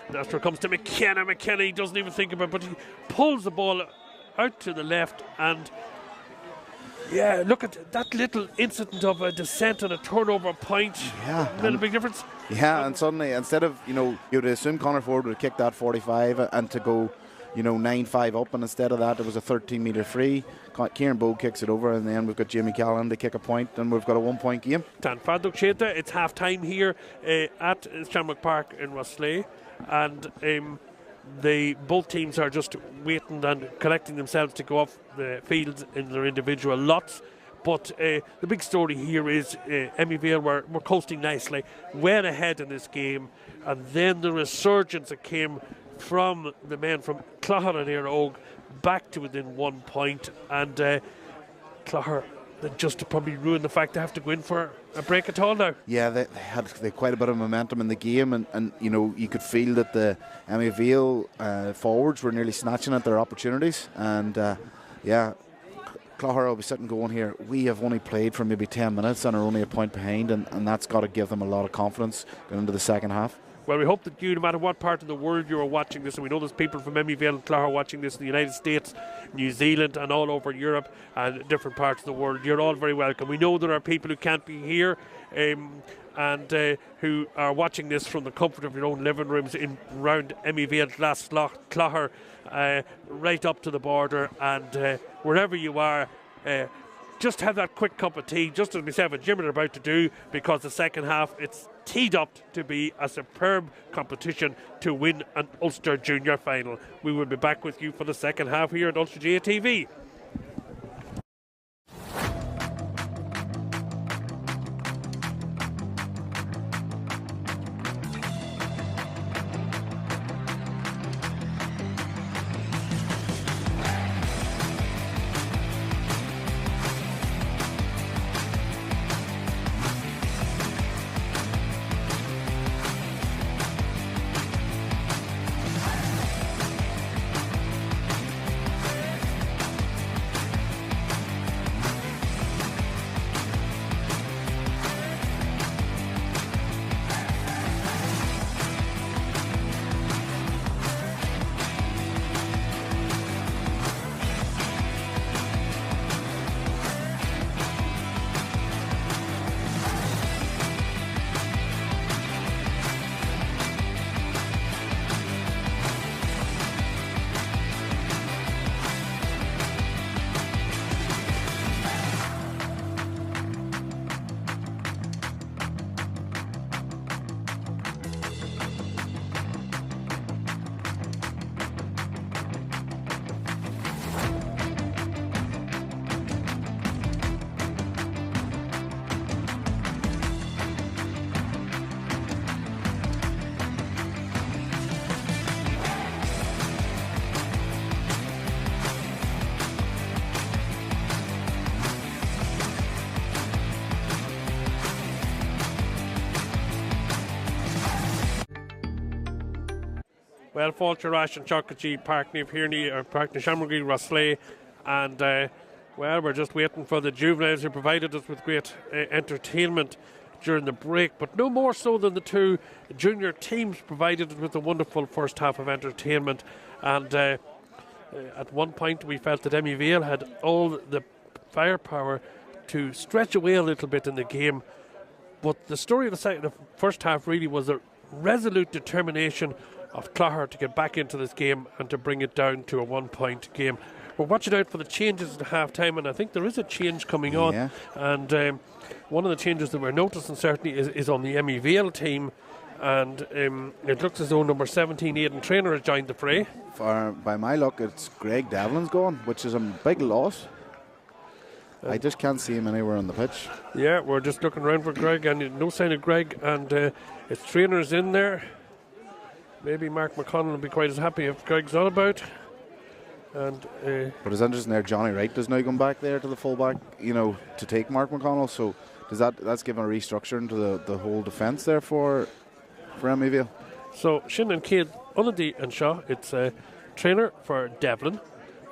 Speaker 1: And after it comes to McKenna, he doesn't even think about it, but he pulls the ball out to the left. And yeah, look at that little incident of a descent and a turnover point.
Speaker 2: Yeah,
Speaker 1: a little big difference.
Speaker 2: Yeah, and suddenly instead of, you would assume Conor Ford would have kicked that 45 and to go 9-5 up, and instead of that it was a 13-metre free. Kieran Bogue kicks it over, and then we've got Jamie Callahan to kick a point, and we've got a 1 point game.
Speaker 1: Dan Faduk Cheta, it's half time here at Shamrock Park in Roslea, and both teams are just waiting and collecting themselves to go off the field in their individual lots. But the big story here is Emyvale were coasting nicely, well ahead in this game, and then the resurgence that came from the men from Clogher Eire back to within 1 point, and Clogher just probably ruined the fact they have to go in for a break at all now. Yeah,
Speaker 2: they had quite a bit of momentum in the game, and you could feel that the Emyvale forwards were nearly snatching at their opportunities, and Clogher will be sitting going here, we have only played for maybe 10 minutes and are only a point behind, and that's got to give them a lot of confidence going into the second half.
Speaker 1: Well, we hope that you, no matter what part of the world you are watching this, and we know there's people from Emyvale and Clogher watching this in the United States, New Zealand, and all over Europe and different parts of the world. You're all very welcome. We know there are people who can't be here and who are watching this from the comfort of your own living rooms in round Emyvale, Clogher, right up to the border, and wherever you are. Just have that quick cup of tea, just as myself and Jim are about to do, because the second half, it's teed up to be a superb competition to win an Ulster Junior final. We will be back with you for the second half here at Ulster GA TV. Well, Fáilte Rash and Chocolate Park Near Pierney or Park na Shamrock Roslea, and well, we're just waiting for the juveniles who provided us with great entertainment during the break, but no more so than the two junior teams provided us with a wonderful first half of entertainment. And at one point we felt that Emyvale had all the firepower to stretch away a little bit in the game, but the story of the first half really was a resolute determination of Clogher to get back into this game and to bring it down to a 1 point game. We're watching out for the changes at half time, and I think there is a change coming on.
Speaker 2: Yeah.
Speaker 1: And one of the changes that we're noticing certainly is on the Emyvale team, and it looks as though number 17, Aidan Traynor, has joined the fray.
Speaker 2: By my luck, it's Greg Devlin's gone, which is a big loss. I just can't see him anywhere on the pitch.
Speaker 1: Yeah, we're just looking around for Greg, and no sign of Greg, and his trainer's in there. Maybe Mark McConnell will be quite as happy if Greg's not about. And
Speaker 2: but it's interesting there, Johnny Wright does now come back there to the fullback, to take Mark McConnell. So that's given a restructuring to the whole defence there for Emyvale.
Speaker 1: So Shin and Cade, Unnady and Shaw, it's a trainer for Devlin,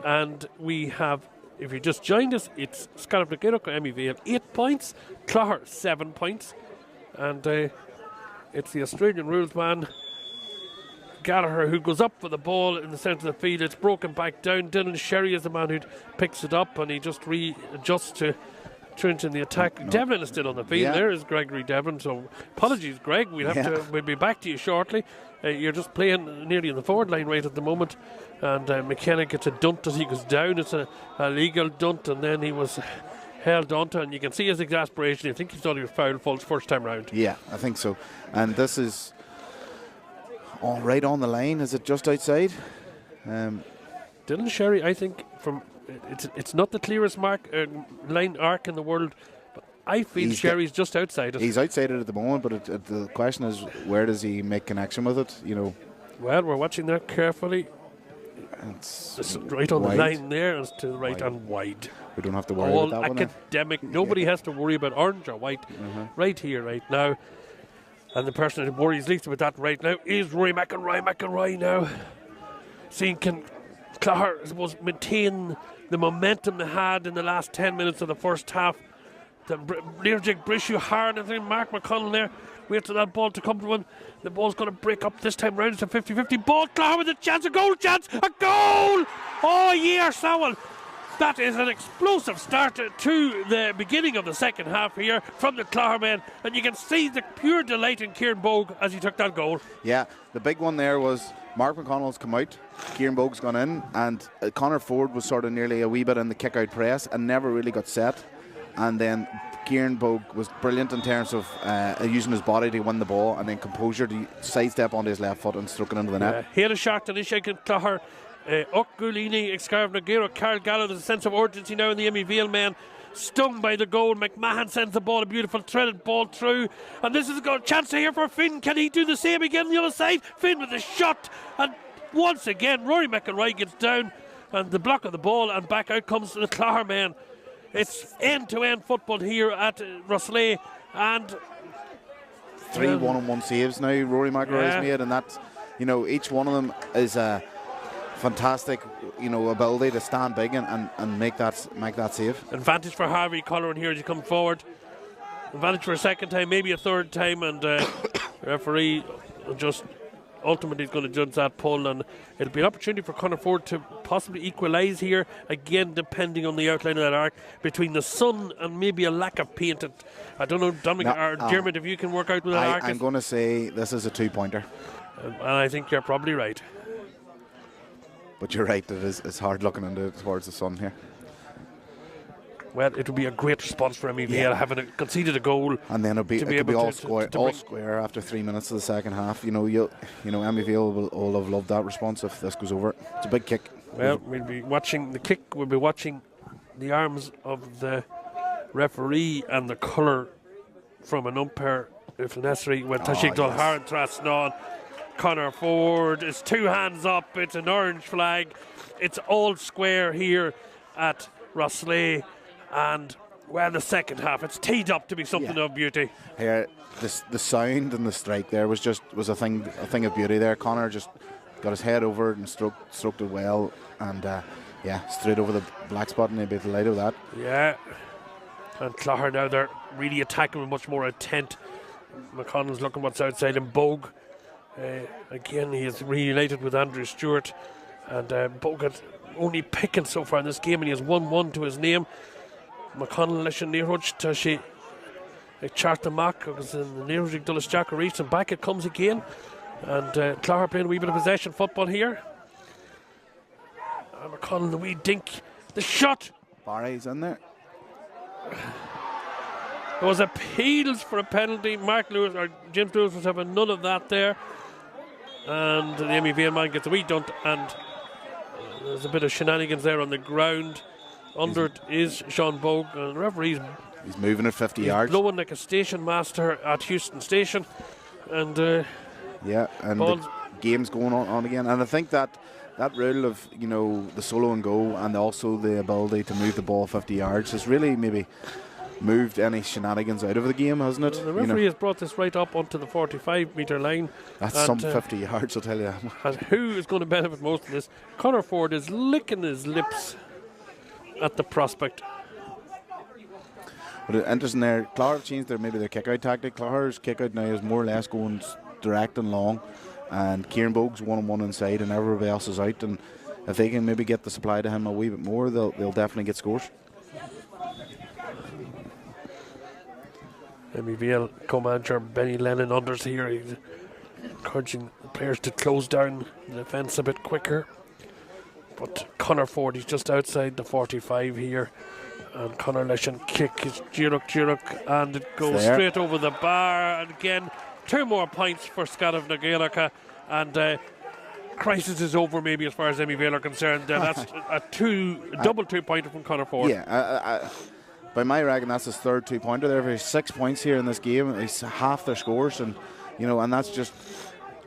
Speaker 1: and we have, if you just joined us, it's Scarlett McGurk Emyvale 8 points, Clogher 7 points, and it's the Australian rules man Gallagher who goes up for the ball in the centre of the field. It's broken back down. Dylan Sherry is the man who picks it up, and he just readjusts to Trent in the attack. No. Devlin is still on the field. Yeah. There is Gregory Devlin. So apologies, Greg. We'll be back to you shortly. You're just playing nearly in the forward line right at the moment, and McKenna gets a dunt as he goes down. It's a legal dunt, and then he was held onto, and you can see his exasperation. I think he thought he was foul fault first time round.
Speaker 2: Yeah, I think so. And this is right on the line. Is it just outside?
Speaker 1: Dylan Sherry, I think, it's not the clearest line arc in the world, but I feel Sherry's just outside it.
Speaker 2: He's outside it at the moment, but the question is, where does he make connection with it?
Speaker 1: Well, we're watching that carefully. It's right on the line there, and it's to the right and wide.
Speaker 2: We don't have to worry about that one.
Speaker 1: Academic. Nobody has to worry about orange or white. Right here, right now. And the person who worries least about that right now is Rory McElroy now. Seeing can Clogher, I suppose, maintain the momentum they had in the last 10 minutes of the first half. The Learjig Brishu hard, and then Mark McConnell there. Wait for that ball to come to him. The ball's going to break up this time round. It's a 50-50 ball. Clogher with a chance, a goal chance, a goal! Oh, yeah, Sowell. That is an explosive start to the beginning of the second half here from the Clogher men, and you can see the pure delight in Kieran Bogue as he took that goal.
Speaker 2: Yeah, the big one there was Mark McConnell's come out, Kieran Bogue's gone in, and Conor Ford was sort of nearly a wee bit in the kick-out press and never really got set. And then Kieran Bogue was brilliant in terms of using his body to win the ball, and then composure to sidestep onto his left foot and stroke it into the net.
Speaker 1: He had a shot and he shaken Clogher. Gulini, Scarlett McGurk, Carl Gallo. There's a sense of urgency now in the Emyvale men. Stung by the goal. McMahon sends the ball, a beautiful threaded ball through. And this is a chance here for Finn. Can he do the same again on the other side? Finn with a shot. And once again, Rory McElroy gets down and the block of the ball, and back out comes the Clogher men. It's end-to-end football here at Roslea, and
Speaker 2: 3 one-on-one saves now Rory McElroy's made, and that's, each one of them is a fantastic, ability to stand big and make that save.
Speaker 1: Advantage for Harvey Colleran here as he comes forward. Advantage for a second time, maybe a third time, and the referee just ultimately is going to judge that pull, and it'll be an opportunity for Conor Ford to possibly equalise here, again depending on the outline of that arc between the sun and maybe a lack of paint. I don't know, Dominic or Dermot, if you can work out with that arc.
Speaker 2: I'm going to say this is a 2-pointer.
Speaker 1: And I think you're probably right.
Speaker 2: But you're right, it's hard looking towards the sun here.
Speaker 1: Well, it would be a great response for Emyvale, having conceded a goal,
Speaker 2: and then it could be all square after 3 minutes of the second half. Emyvale will have loved that response if this goes over. It's a big kick.
Speaker 1: Well, we'll be watching the kick. We'll be watching the arms of the referee and the colour from an umpire, if necessary, when Tashik Dulhar and Trasnon. Conor Ford is 2 hands up. It's an orange flag. It's all square here at Roslea. And the second half, it's teed up to be something of beauty.
Speaker 2: Here, the sound and the strike there was a thing of beauty there. Conor just got his head over it and stroked it well, and straight over the black spot, and he'd be delighted with that. Yeah,
Speaker 1: and Clogher now, they're really attacking with much more intent. McConnell's looking what's outside him. Bogue, again, he is reunited with Andrew Stewart, and Bogue is only picking so far in this game, and he has 1-1 to his name. McConnell leis an níorthóid tá sé ag teart amach agus an níorthóid ag dul isteach a rís, and back it comes again, and Clogher playing a wee bit of possession football here, and McConnell the wee dink, the shot.
Speaker 2: Barry's in there.
Speaker 1: There was appeals for a penalty. James Lewis was having none of that there, and the Emyvale man gets a wee dunt, and there's a bit of shenanigans there on the ground. Under it is Sean Bogue, and the referee's
Speaker 2: moving at 50 yards.
Speaker 1: Blowing like a station master at Houston Station. And
Speaker 2: and the game's going on again. And I think that rule of, the solo and go, and also the ability to move the ball 50 yards has really maybe moved any shenanigans out of the game, hasn't it?
Speaker 1: The referee has brought this right up onto the 45-metre line.
Speaker 2: That's some 50 yards, I'll tell you.
Speaker 1: And who is going to benefit most of this? Conor Ford is licking his lips at the prospect.
Speaker 2: But interesting there, Clogher have changed their kick-out tactic. Clogher's kick-out now is more or less going direct and long, and Kieran Bogue's one-on-one inside, and everybody else is out. And if they can maybe get the supply to him a wee bit more, they'll definitely get scores. Emyvale
Speaker 1: co-manager Benny Lennon unders here. He's encouraging the players to close down the defence a bit quicker. But Conor Ford, he's just outside the 45 here. And Conor Leshan kick is Giruk, and it goes straight over the bar. And again, 2 more points for Scariff na Gaelacka, and crisis is over maybe as far as Emyvale are concerned. That's a double 2-pointer from Conor Ford.
Speaker 2: Yeah, by my reckoning, that's his third 2-pointer there. He's 6 points here in this game. He's half their scores, and and that's just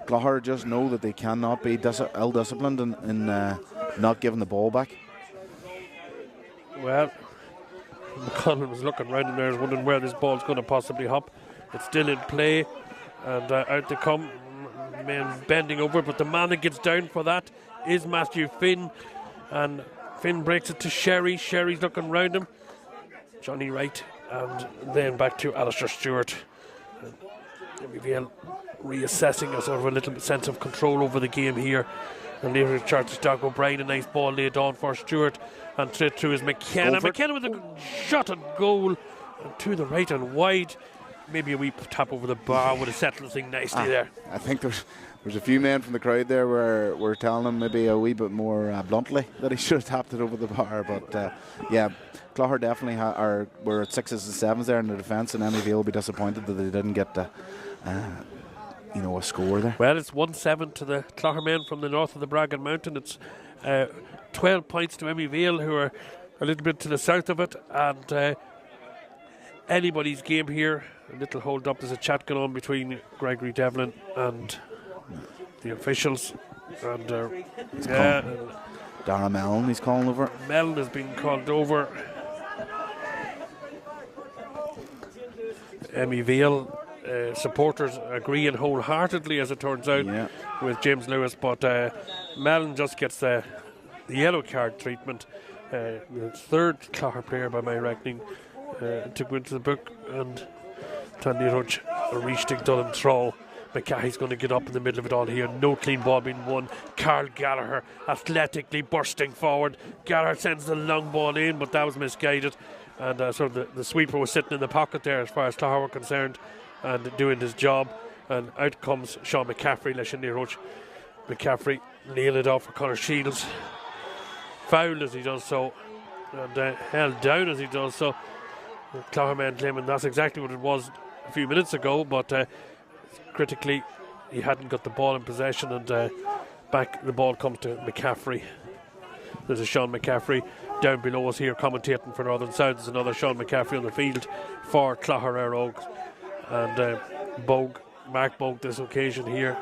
Speaker 2: Clogher just know that they cannot be ill-disciplined in not giving the ball back.
Speaker 1: Well, McConnell was looking around in there, wondering where this ball's going to possibly hop. It's still in play, and out they come, men bending over, but the man that gets down for that is Matthew Finn, and Finn breaks it to Sherry. Sherry's looking around him. Johnny Wright, and then back to Alistair Stewart. Emyvale reassessing a sort of a little bit sense of control over the game here. And later Charles Doug O'Brien, a nice ball laid on for Stewart, and straight through is McKenna. McKenna with a shot and goal, and to the right and wide. Maybe a wee tap over the bar would have settled the thing nicely there.
Speaker 2: I think there's a few men from the crowd there were telling him maybe a wee bit more bluntly that he should have tapped it over the bar. But Clogher definitely were at 6s and 7s there in the defence, and Emyvale will be disappointed that they didn't get a score there.
Speaker 1: Well, it's 1-7 to the Clogher men from the north of the Bragan Mountain. It's 12 points to Emyvale, who are a little bit to the south of it, and anybody's game here. A little hold up. There's a chat going on between Gregory Devlin and the officials, and
Speaker 2: Dara Mellon, he's calling over.
Speaker 1: Mellon has been called over. Emyvale supporters agreeing wholeheartedly, as it turns out, with James Lewis, but Mellon just gets the yellow card treatment. The third Clogher player, by my reckoning, to go into the book, and Taniroj Arishtig Dulham throw. McCahey's going to get up in the middle of it all here. No clean ball being won. Carl Gallagher athletically bursting forward. Gallagher sends the long ball in, but that was misguided. And so the sweeper was sitting in the pocket there as far as Clogher were concerned, and doing his job. And out comes Sean McCaffrey, Leshaniroj. McCaffrey nailing it off for Conor Shields. Fouled as he does so, and held down as he does so. The Clogher men claiming that's exactly what it was a few minutes ago, but critically he hadn't got the ball in possession, and back the ball comes to McCaffrey. There's a Sean McCaffrey down below us here commentating for Northern South. There's another Sean McCaffrey on the field for Clogher Eire, and Mark Bogue this occasion here.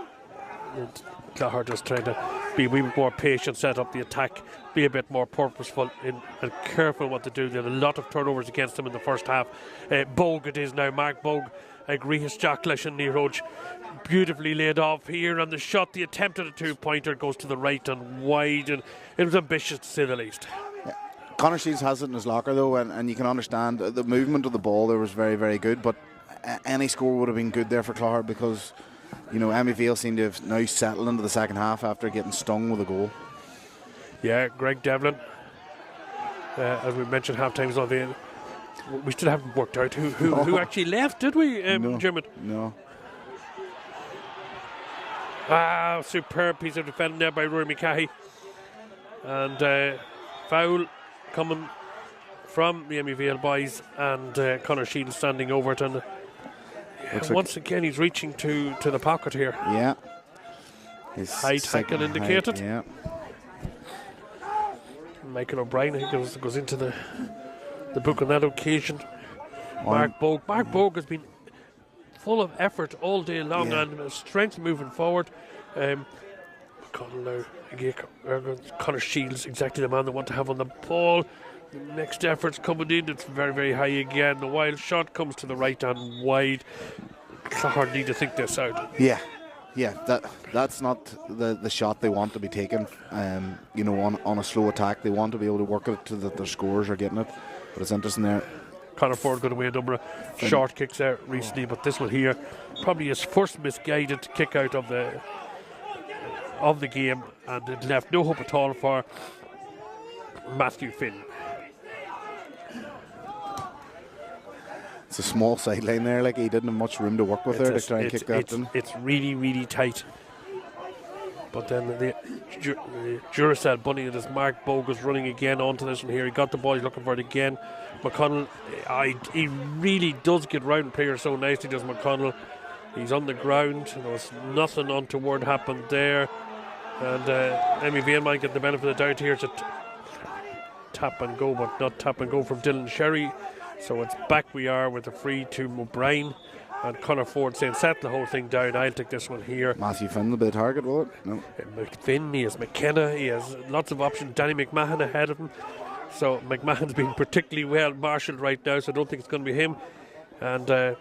Speaker 1: And Clogher just trying to be a wee bit more patient, set up the attack, be a bit more purposeful and careful what to do. They had a lot of turnovers against them in the first half. Bogue it is now, Mark Bogue. Agrihis Jacklish and Niroj beautifully laid off here, and the shot, the attempt at a 2-pointer goes to the right and wide, and it was ambitious to say the least.
Speaker 2: Conor Shields has it in his locker though, and you can understand the movement of the ball there was very, very good, but any score would have been good there for Clogher, because Emyvale seemed to have now settled into the second half after getting stung with a goal.
Speaker 1: Yeah, Greg Devlin, as we mentioned, half-time's on the. We still haven't worked out who actually left, did we, Dermot?
Speaker 2: No.
Speaker 1: Superb piece of defending there by Rory McCahey. And foul coming from the Emyvale boys, and Conor Shields standing over it. And once again, he's reaching to the pocket here.
Speaker 2: Yeah.
Speaker 1: His high tackle indicated.
Speaker 2: Yeah.
Speaker 1: Michael O'Brien, I think, goes into the book on that occasion. Mark Bogue has been full of effort all day long and strength moving forward. Conor Shields, exactly the man they want to have on the ball. The next effort's coming in. It's very, very high again. The wild shot comes to the right and wide. Clogher need to think this out.
Speaker 2: Yeah, that's not the shot they want to be taking. On a slow attack, they want to be able to work it to that their scorers are getting it. But it's interesting there.
Speaker 1: Conor Ford got away a number of short kicks there recently, but this one here, probably his first misguided kick out of the game, and it left no hope at all for Matthew Finn.
Speaker 2: It's a small sideline there, like he didn't have much room to work with there to try and kick that in.
Speaker 1: It's really, really tight. But then the Duracell bunny and his Mark Bogue is running again onto this one here. He got the ball, he's looking for it again. McConnell, he really does get round players so nicely, does McConnell. He's on the ground. There was nothing untoward happened there. And Emyvale might get the benefit of the doubt here. It's a tap and go, but not tap and go from Dylan Sherry. So it's back we are with a free to O'Brien. And Conor Ford saying, settle the whole thing down. I'll take this one here.
Speaker 2: Matthew Finn will be the target, will it? No.
Speaker 1: Finn, he has McKenna, he has lots of options. Danny McMahon ahead of him. So McMahon's been particularly well marshalled right now, so I don't think it's going to be him. And out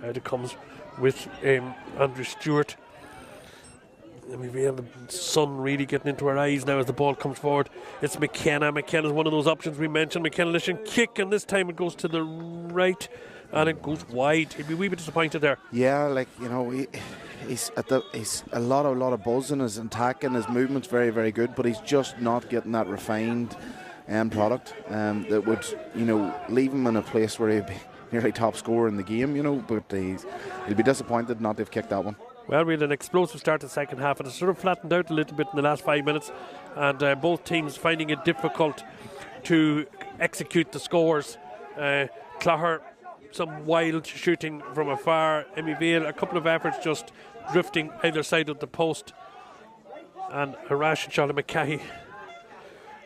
Speaker 1: it comes with Andrew Stewart. The sun really getting into her eyes now as the ball comes forward. It's McKenna. McKenna's one of those options we mentioned. McKenna Lishan kick, and this time it goes to the right and it goes wide. He'd be a wee bit disappointed there.
Speaker 2: Yeah, he's a lot of buzz in his attack, and his movement's very, very good, but he's just not getting that refined end product that would leave him in a place where he'd be nearly top scorer in the game. But he'll be disappointed not to have kicked that one.
Speaker 1: Well, we had an explosive start to the second half, and it sort of flattened out a little bit in the last 5 minutes, and both teams finding it difficult to execute the scores. Clogher, some wild shooting from afar. Emyvale, a couple of efforts just drifting either side of the post, and a rash shot of McCahey.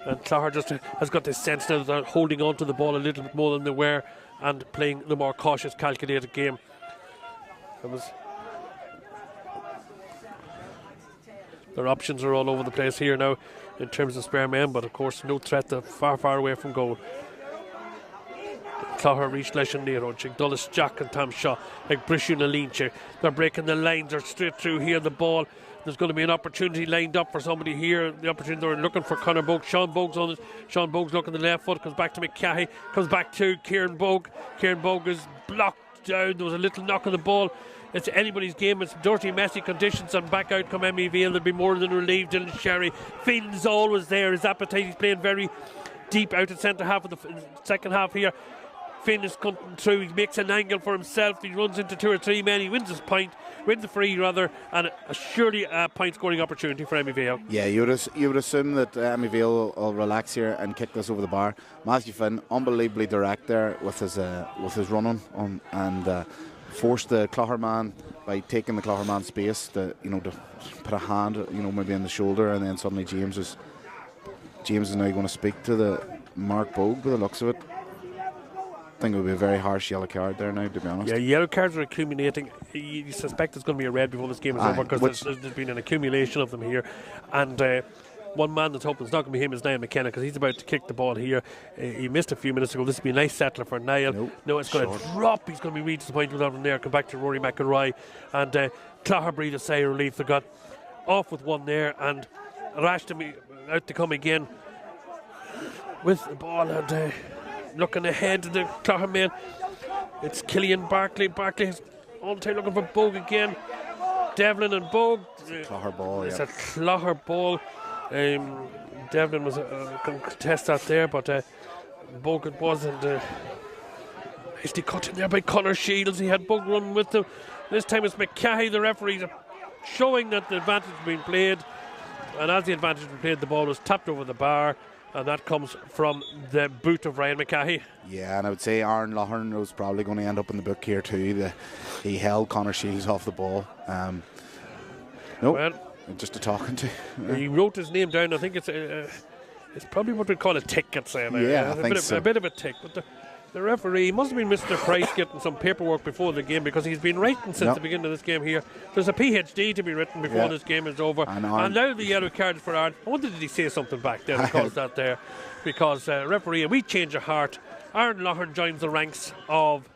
Speaker 1: And Clogher just has got this sense now that they're holding on to the ball a little bit more than they were and playing the more cautious, calculated game. Their options are all over the place here now in terms of spare men, but of course no threat. They're far, far away from goal. Clogher reached Leshan Nero, Dulles Jack and Tom Shaw, like Brishu Nalinche. They're breaking the lines, they're straight through here the ball. There's going to be an opportunity lined up for somebody here. The opportunity they're looking for Conor Bogue. Sean Bogue's on it. Sean Bogue's looking the left foot, comes back to McCahey, comes back to Kieran Bogue. Kieran Bogue is blocked down. There was a little knock on the ball. It's anybody's game. It's dirty, messy conditions, and back out come Emyvale. They'll be more than relieved. Dylan Sherry, Finn's always there. His appetite, he's playing very deep out at centre half of the second half here. Finn is cutting through. He makes an angle for himself. He runs into 2 or 3 men. He wins his point, wins the free rather, and surely a point scoring opportunity for Emyvale. Yeah,
Speaker 2: you would assume that Emyvale will relax here and kick this over the bar. Matthew Finn, unbelievably direct there with his running on, and forced the Clogher man by taking the Clogher man's space to put a hand maybe on the shoulder, and then suddenly James is now going to speak to the Mark Bogue by the looks of it. I think it would be a very harsh yellow card there now, to be honest.
Speaker 1: Yeah, yellow cards are accumulating. You suspect it's going to be a red before this game is over, because there's been an accumulation of them here. And one man that's hoping it's not going to be him is Niall McKenna, because he's about to kick the ball here. He missed a few minutes ago. This would be a nice settler for Niall. No, it's going to drop. He's going to be really disappointed with that one there. Come back to Rory McElroy. And Clogher breathed a sigh of relief. They got off with one there, and Rashton out to come again with the ball, and looking ahead to the Clogher man. It's Killian Barkley. Barkley all the time looking for Bogue again. Devlin and Bogue.
Speaker 2: Clogher ball,
Speaker 1: It's a Clogher ball. Devlin was going to contest that there, but Bogue it was, and nicely cut in there by Conor Shields. He had Bogue running with them. This time it's McCahey, the referee, showing that the advantage has been played, and as the advantage was played, the ball was tapped over the bar, and that comes from the boot of Ryan McCahey. Yeah,
Speaker 2: and I would say Aaron Loughlin was probably going to end up in the book here too. He held Conor Shields off the ball. Just a talking to.
Speaker 1: He wrote his name down. I think it's It's probably what we call a tick, I'd say.
Speaker 2: Yeah, I think so.
Speaker 1: A bit of a tick. But the referee must have been Mr. Price getting some paperwork before the game, because he's been writing since the beginning of this game here. There's a PhD to be written before this game is over. And now the yellow card for Ireland. I wonder did he say something back there that caused that there. Because referee, we change of heart. Aaron Loughlin joins the ranks of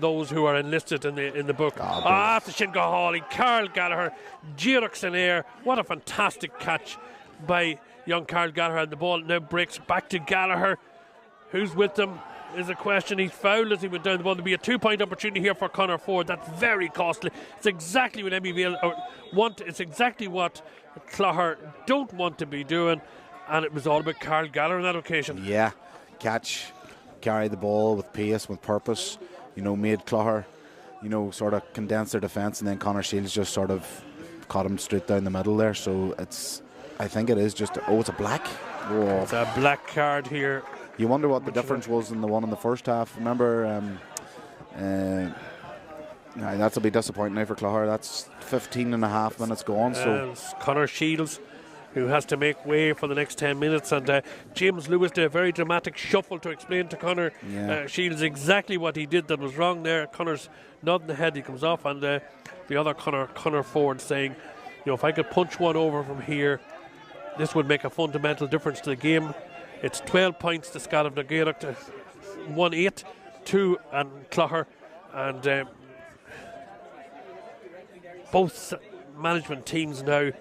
Speaker 1: those who are enlisted in the book. After Shingo Hawley, Carl Gallagher, Clogher Eire. What a fantastic catch by young Carl Gallagher, and the ball now breaks back to Gallagher. Who's with them is a question. He's fouled as he went down the ball. There'll be a 2-point opportunity here for Conor Ford. That's very costly. It's exactly what Emyvale want. It's exactly what Clogher don't want to be doing, and it was all about Carl Gallagher on that occasion.
Speaker 2: Yeah, catch, carry the ball with pace, with purpose. Made Clogher, sort of condense their defence, and then Conor Shields just sort of caught him straight down the middle there. So I think it is just, it's a black. Whoa.
Speaker 1: It's a black card here.
Speaker 2: You wonder what the difference was in the one in the first half. Remember, that'll be disappointing now for Clogher. That's 15 and a half minutes gone. So
Speaker 1: it's Conor Shields who has to make way for the next 10 minutes. And James Lewis did a very dramatic shuffle to explain to Conor Shields exactly what he did that was wrong there. Conor's nodding the head, he comes off, and the other Conor Ford saying, if I could punch one over from here, this would make a fundamental difference to the game. It's 12 points to Scotland na Gaelic to 1-8 to and Clogher, and both management teams now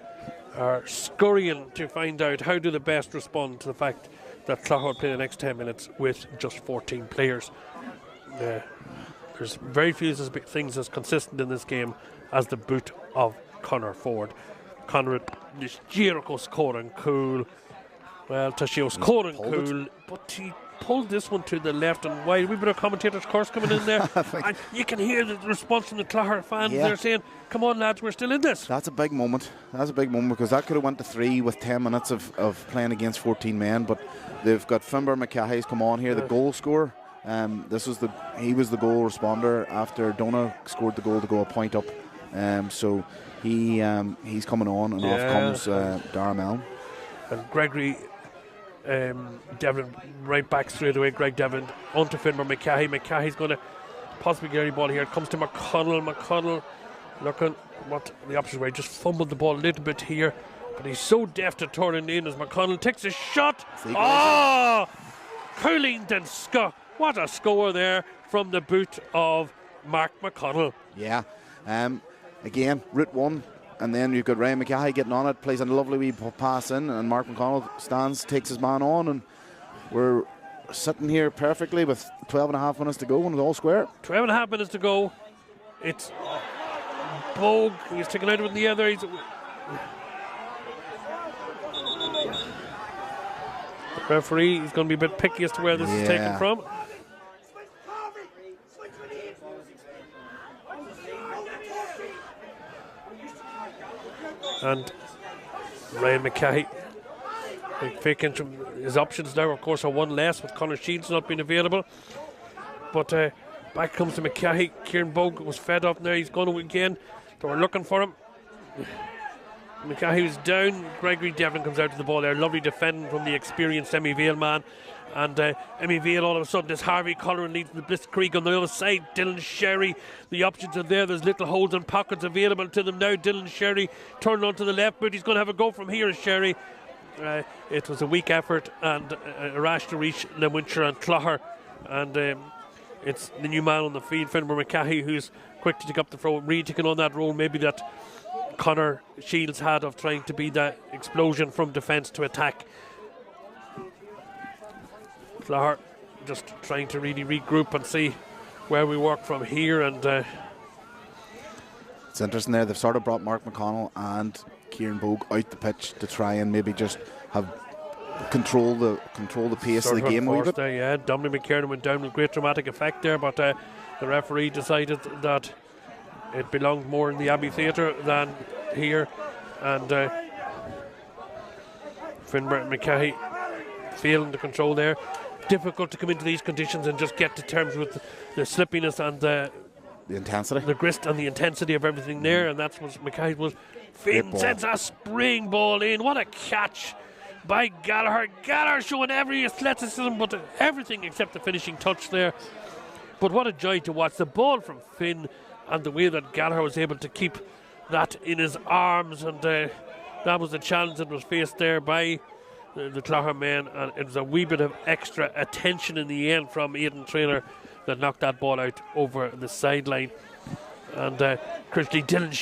Speaker 1: are scurrying to find out how do they best respond to the fact that Clogher will play the next 10 minutes with just 14 players. There's very few things as consistent in this game as the boot of Conor Ford. Conor is Jericho scoring cool. Well, Tashio scoring cool, but he pulled this one to the left and wide. We've got a commentator's course coming in there, and you can hear the response from the Clogher fans. They're saying, "Come on, lads, we're still in this."
Speaker 2: That's a big moment. Because that could have went to 3 with 10 minutes of playing against 14 men. But they've got Finbar McCahey's come on here, the goal scorer. He was the goal responder after Donagh scored the goal to go a point up. So he's coming on, and off comes Dara Mellon.
Speaker 1: And Gregory Devlin right back straight away. Greg Devlin onto Finbar McCahey. McCahey's going to possibly get a ball here. It comes to McConnell. McConnell looking what the opposite way. Just fumbled the ball a little bit here, but he's so deft at turning in as McConnell takes a shot. Colleen Denska. What a score there from the boot of Mark McConnell.
Speaker 2: Yeah. Again, route one. And then you've got Ryan McCahey getting on it, plays a lovely wee pass in, and Mark McConnell stands, takes his man on, and we're sitting here perfectly with 12 and a half minutes to go, and it's all square.
Speaker 1: 12 and a half minutes to go. It's Bogue. He's taken out with the other. The referee is going to be a bit picky as to where this is taken from. And Ryan McCahey faking his options now, of course, are one less with Conor Shields not being available. But back comes to McCahey. Kieran Bogue was fed up now. He's gone again. They were looking for him. McCahey was down. Gregory Devlin comes out to the ball there. Lovely defending from the experienced Emyvale man. And Emyvale, all of a sudden, there's Harvey Colleran leads the Blitzkrieg on the other side. Dylan Sherry, the options are there. There's little holes and pockets available to them now. Dylan Sherry turned onto the left boot. He's going to have a go from here, Sherry. It was a weak effort and a rash to reach Leinster and Clogher. And it's the new man on the field, Finbar McCahey, who's quick to take up the throw. Really taking on that role maybe that Conor Shields had of trying to be that explosion from defence to attack. Clogher just trying to really regroup and see where we work from here. And
Speaker 2: it's interesting there, they've sort of brought Mark McConnell and Kieran Bogue out the pitch to try and maybe just have control the pace of the game a wee bit.
Speaker 1: Yeah, Dominic McKiernan went down with great dramatic effect there, but the referee decided that it belonged more in the Abbey Theatre than here. And Finbar McCahey failing the control there. Difficult to come into these conditions and just get to terms with the slippiness and the
Speaker 2: intensity,
Speaker 1: the grist and the intensity of everything there, and that's what McCahey was. Finn sends a spring ball in. What a catch by Gallagher. Gallagher showing every athleticism, but everything except the finishing touch there. But what a joy to watch. The ball from Finn and the way that Gallagher was able to keep that in his arms, and that was the challenge that was faced there by the Clogher men, and it was a wee bit of extra attention in the end from Aidan Traynor that knocked that ball out over the sideline. And crucially, Dylan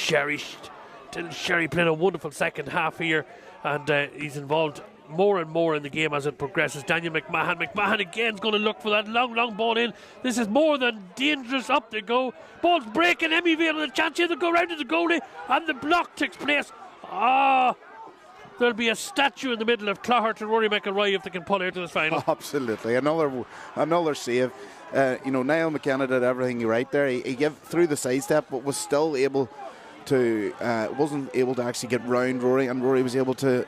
Speaker 1: Sherry played a wonderful second half here, and he's involved more and more in the game as it progresses. Daniel McMahon again is going to look for that long ball in. This is more than dangerous. Up they go. Ball's breaking. Emyvale with a chance here to go round to the goalie, and the block takes place. There'll be a statue in the middle of Clogher to Rory McIlroy if they can pull out to this final.
Speaker 2: Absolutely. Another save. Niall McKenna did everything right there. He gave through the sidestep, but was still able to, wasn't able to actually get round Rory, and Rory was able to.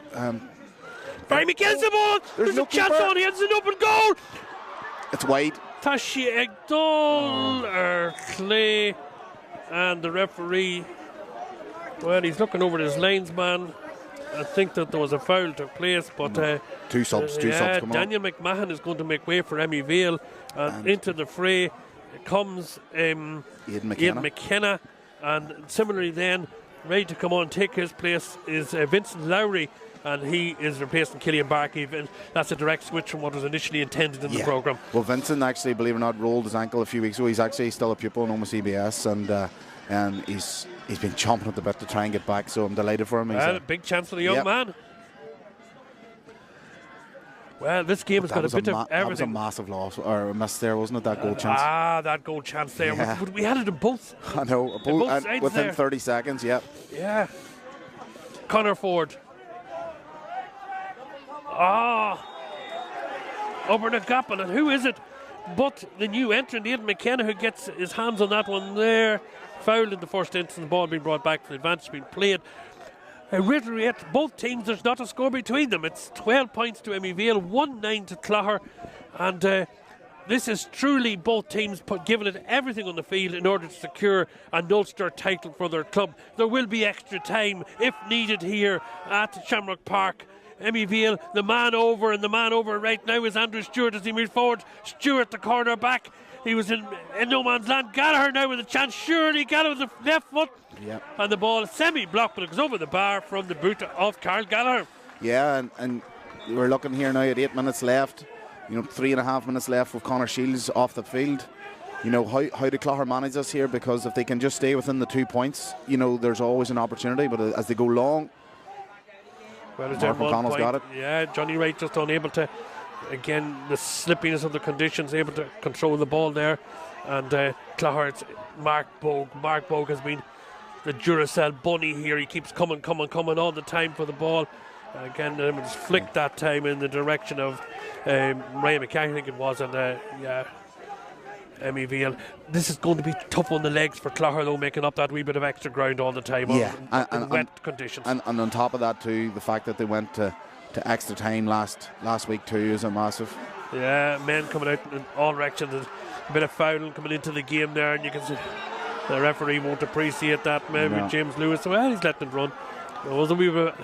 Speaker 1: Barry McKenna's the ball. There's a chance on here. It's an open goal.
Speaker 2: It's wide.
Speaker 1: Tashi Egdol or Clay, and the referee. Well, he's looking over his linesman. I think that there was a foul took place, but
Speaker 2: two subs come on.
Speaker 1: Daniel McMahon is going to make way for Emyvale, and into the fray comes Aidan McKenna, and similarly then ready to come on and take his place is Vincent Lowry, and he is replacing Killian Barkey, and that's a direct switch from what was initially intended in the programme.
Speaker 2: Well, Vincent actually, believe it or not, rolled his ankle a few weeks ago. He's actually still a pupil in Oma CBS, and he's been chomping at the bit to try and get back, so I'm delighted for him.
Speaker 1: A big chance for the young man. Well, this game has got a bit of everything. That was
Speaker 2: a massive loss, or a miss there, wasn't it, that goal chance?
Speaker 1: That goal chance there. Yeah. We had it in both.
Speaker 2: I know, both sides within there. 30 seconds,
Speaker 1: Yeah. Connor Ford. Over the gap, and who is it but the new entrant, Aidan McKenna, who gets his hands on that one there. Fouled in the first instance, the ball being brought back for the advantage being played. I reiterate, both teams, there's not a score between them. It's 12 points to Emyvale, 1-9 to Clogher, and this is truly both teams giving it everything on the field in order to secure an Ulster title for their club. There will be extra time if needed here at Shamrock Park. Emyvale, the man over right now is Andrew Stewart as he moves forward. Stewart, the corner back. He was in no man's land. Gallagher now with a chance. Surely Gallagher with the left foot.
Speaker 2: Yep.
Speaker 1: And the ball semi-blocked, but it goes over the bar from the boot of Carl Gallagher.
Speaker 2: Yeah, and we're looking here now at 8 minutes left. 3.5 minutes left with Connor Shields off the field. How do Clogher manage this here? Because if they can just stay within the 2 points, there's always an opportunity. But as they go long,
Speaker 1: Mark
Speaker 2: McConnell's got it.
Speaker 1: Yeah, Johnny Wright just unable to. Again, the slippiness of the conditions, able to control the ball there. And Clogher, it's Mark Bogue. Mark Bogue has been the Duracell bunny here. He keeps coming all the time for the ball. Again, it was flicked that time in the direction of Ryan McCarthy, I think it was. And Emyvale. This is going to be tough on the legs for Clogher, though, making up that wee bit of extra ground all the time in wet conditions.
Speaker 2: And on top of that, too, the fact that they went to extra time last week too is a massive.
Speaker 1: Yeah, men coming out in all directions. There's a bit of fouling coming into the game there, and you can see the referee won't appreciate that. Maybe James Lewis, well, he's letting it run. There was a wee bit.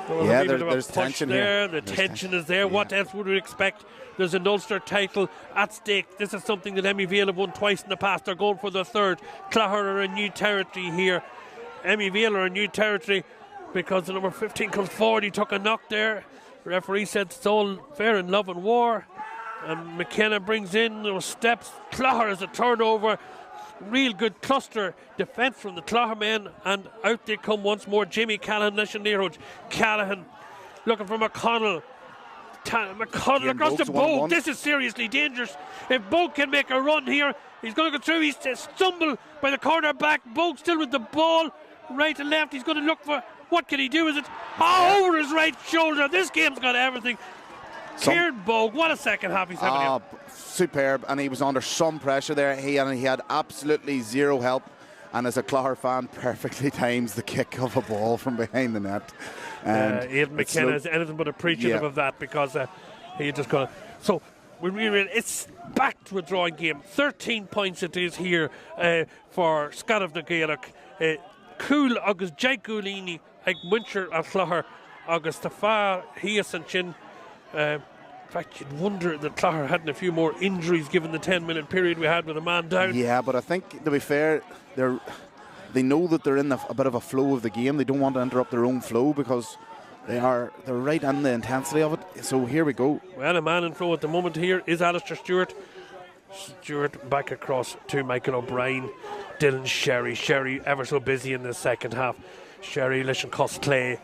Speaker 2: There's tension
Speaker 1: there.
Speaker 2: Here.
Speaker 1: The tension is there. Yeah. What else would we expect? There's an Ulster title at stake. This is something that Emyvale have won twice in the past. They're going for the third. Clogher are in new territory here. Emyvale are in new territory because the number 15 comes forward. He took a knock there. The referee said it's all fair in love and war. And McKenna brings in those steps. Clogher is a turnover. Real good cluster defence from the Clogher men, and out they come once more. Jamie Callahan, Leishan Callahan looking for McConnell. McConnell across the Bogue. This is seriously dangerous. If Bogue can make a run here, he's going to go through. He's stumbled by the corner back. Bogue still with the ball, right and left. He's going to look for, what can he do? Is it over his right shoulder? This game's got everything. Kieran Bogue, what a second half he's having here.
Speaker 2: Superb, and he was under some pressure there. He had absolutely zero help, and as a Clogher fan, perfectly times the kick of a ball from behind the net.
Speaker 1: Aidan McKenna is anything but appreciative of that, because he just got. So it's back to a drawing game. 13 points it is here for Scott of the Gaelic. Cool August Jake Goulini, Ag Wincher of Clogher. August Tafa, Hias and Chin. In fact, you'd wonder that Clogher hadn't a few more injuries given the 10-minute period we had with a man down.
Speaker 2: Yeah, but I think, to be fair, they know that they're in a bit of a flow of the game. They don't want to interrupt their own flow because they're right in the intensity of it. So here we go.
Speaker 1: Well, a man in flow at the moment here is Alistair Stewart. Stewart back across to Michael O'Brien. Dylan Sherry ever so busy in the second half. Sherry, Lishan Costley.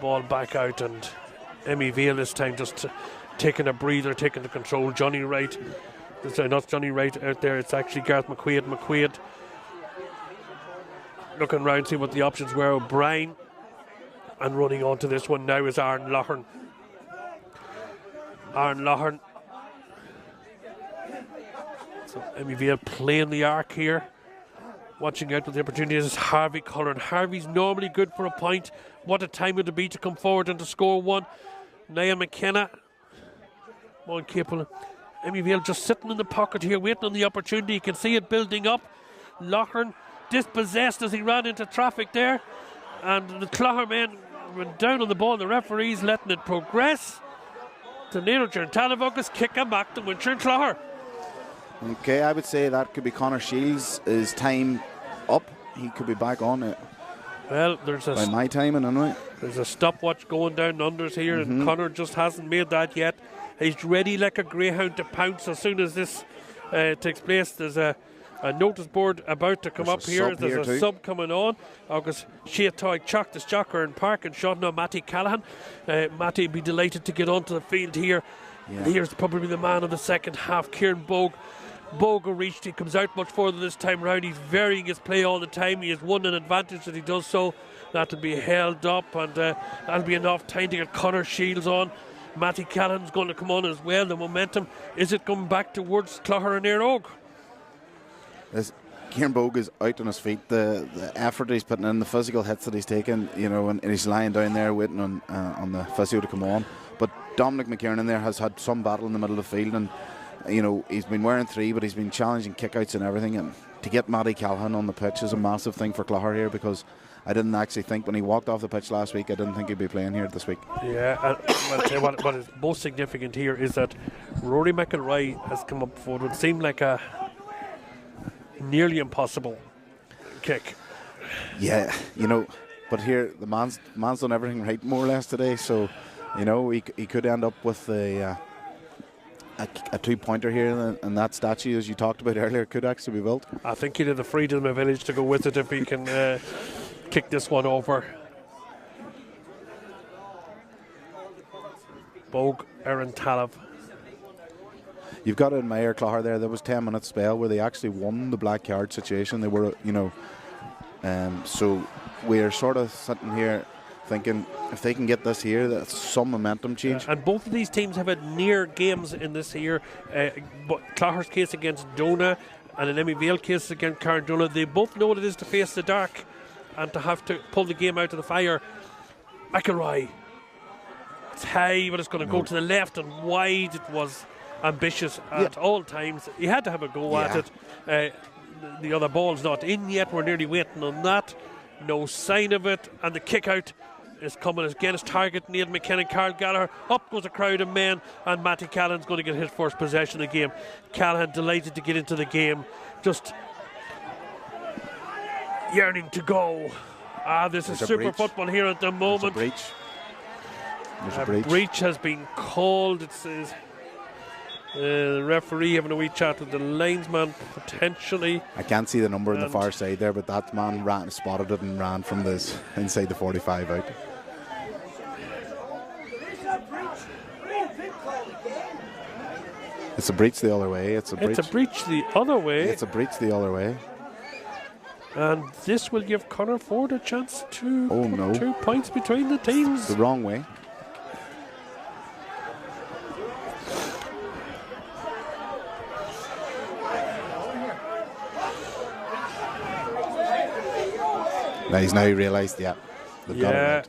Speaker 1: Ball back out, and Emyvale this time just taking a breather, taking the control. Johnny Wright. Sorry, not Johnny Wright out there. It's actually Gareth McQuaid. McQuaid looking around, see what the options were. O'Brien. And running on to this one now is Aaron Loughrane. So Emyvale playing the arc here. Watching out with the opportunities is Harvey Cullen. Harvey's normally good for a point. What a time would it be to come forward and to score one. Niall McKenna. Mon Capel. Emyvale just sitting in the pocket here, waiting on the opportunity. You can see it building up. Loughrane dispossessed as he ran into traffic there. And the Clogher men went down on the ball. The referee's letting it progress. To Nero Talavog's kick him back to Winter and Clogher.
Speaker 2: Okay, I would say that could be Connor Shields. His time up. He could be back on it.
Speaker 1: Well, there's
Speaker 2: by my timing, anyway.
Speaker 1: There's a stopwatch going down unders here, and Connor just hasn't made that yet. He's ready like a greyhound to pounce as soon as this takes place. There's a notice board about to come up here. There's a sub coming on. August Sheatoy Chuck, the Jocker and Park, and shot now Matty Callahan. Matty be delighted to get onto the field here. Yeah. Here's probably the man of the second half, Kieran Bogue. Bogue reached, he comes out much further this time round. He's varying his play all the time. He has won an advantage that he does so. That'll be held up, and that'll be enough time to get Connor Shields on. Matty Callahan's going to come on as well. The momentum, is it coming back towards Clogher and Éire Óg?
Speaker 2: Kieran Bogue is out on his feet. The effort he's putting in, the physical hits that he's taking, you know, and he's lying down there waiting on the physio to come on. But Dominic McKiernan there has had some battle in the middle of the field, and you know, he's been wearing 3, but he's been challenging kickouts and everything. And to get Matty Callahan on the pitch is a massive thing for Clogher here, because I didn't actually think when he walked off the pitch last week, I didn't think he'd be playing here this week. Yeah,
Speaker 1: and I'll tell you what is most significant here is that Rory McIlroy has come up forward. It would seem like a nearly impossible kick.
Speaker 2: Yeah, you know, but here the man's done everything right more or less today, so you know he could end up with a 2-pointer here, and that statue, as you talked about earlier, could actually be built.
Speaker 1: I think he'd have the freedom of village to go with it if he can kick this one over. Bogue, Aaron Talav.
Speaker 2: You've got to admire Clogher there. There was 10-minute spell where they actually won the black card situation. They were, you know, so we're sort of sitting here thinking if they can get this here, that's some momentum change.
Speaker 1: And both of these teams have had near games in this year. But Clogher's case against Donagh and an Emyvale case against Carndonagh, they both know what it is to face the dark and to have to pull the game out of the fire. McIlroy, it's high, but it's going to go to the left and wide. It was ambitious at all times. He had to have a go at it. The other ball's not in yet. We're nearly waiting on that. No sign of it, and the kick out is coming against target. Neil McKenna, Carl Gallagher. Up goes a crowd of men, and Matty Callahan's going to get his first possession of the game. Callahan delighted to get into the game, just yearning to go. This is super football here at the moment.
Speaker 2: There's a breach.
Speaker 1: Breach has been called. It says the referee having a wee chat with the linesman potentially.
Speaker 2: I can't see the number on the far side there, but that man spotted it and ran from this inside the 45 out. It's a breach the other way. It's a breach
Speaker 1: the other way.
Speaker 2: It's a breach the other way.
Speaker 1: And this will give Conor Ford a chance to put 2 points between the teams.
Speaker 2: It's the wrong way. Now he's now realised, they've got it right.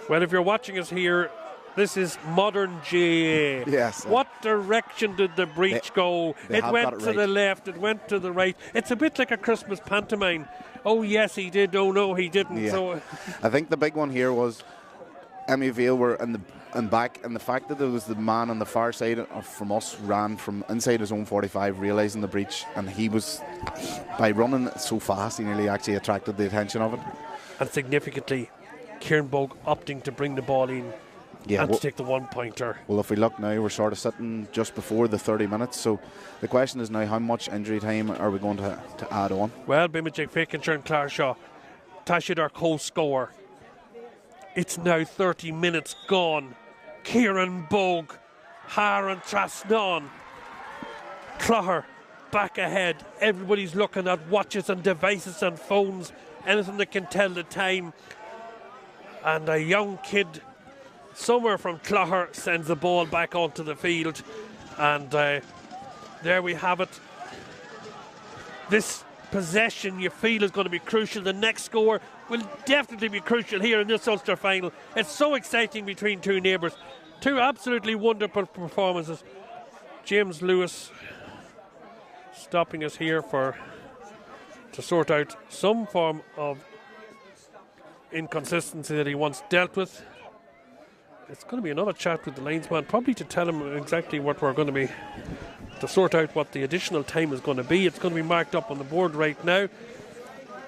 Speaker 1: Well, if you're watching us here This is modern GAA.
Speaker 2: Yes.
Speaker 1: What direction did the breach go? It went to the left, it went to the right. It's a bit like a Christmas pantomime. Oh, yes, he did. Oh, no, he didn't.
Speaker 2: Yeah.
Speaker 1: So
Speaker 2: I think the big one here was Emyvale were in back, and the fact that there was the man on the far side from us ran from inside his own 45, realising the breach, and he was, by running so fast, he nearly actually attracted the attention of it.
Speaker 1: And significantly, Kieran Bogue opting to bring the ball in.
Speaker 2: Yeah,
Speaker 1: and to take the one-pointer.
Speaker 2: Well, if we look now, we're sort of sitting just before the 30 minutes. So the question is now, how much injury time are we going to add on?
Speaker 1: Well, Bimajig Fakenshire and Clarshaw, Tashid our co-scorer. It's now 30 minutes gone. Kieran Bogue, Har and Trasnon. Clogher back ahead. Everybody's looking at watches and devices and phones, anything that can tell the time. And a young kid somewhere from Clogher sends the ball back onto the field, and there we have it. This possession you feel is going to be crucial. The next score will definitely be crucial here in this Ulster final. It's so exciting between two neighbours. Two absolutely wonderful performances. James Lewis stopping us here to sort out some form of inconsistency that he once dealt with. It's going to be another chat with the linesman, probably to tell him exactly what we're going to be, to sort out what the additional time is going to be. It's going to be marked up on the board right now,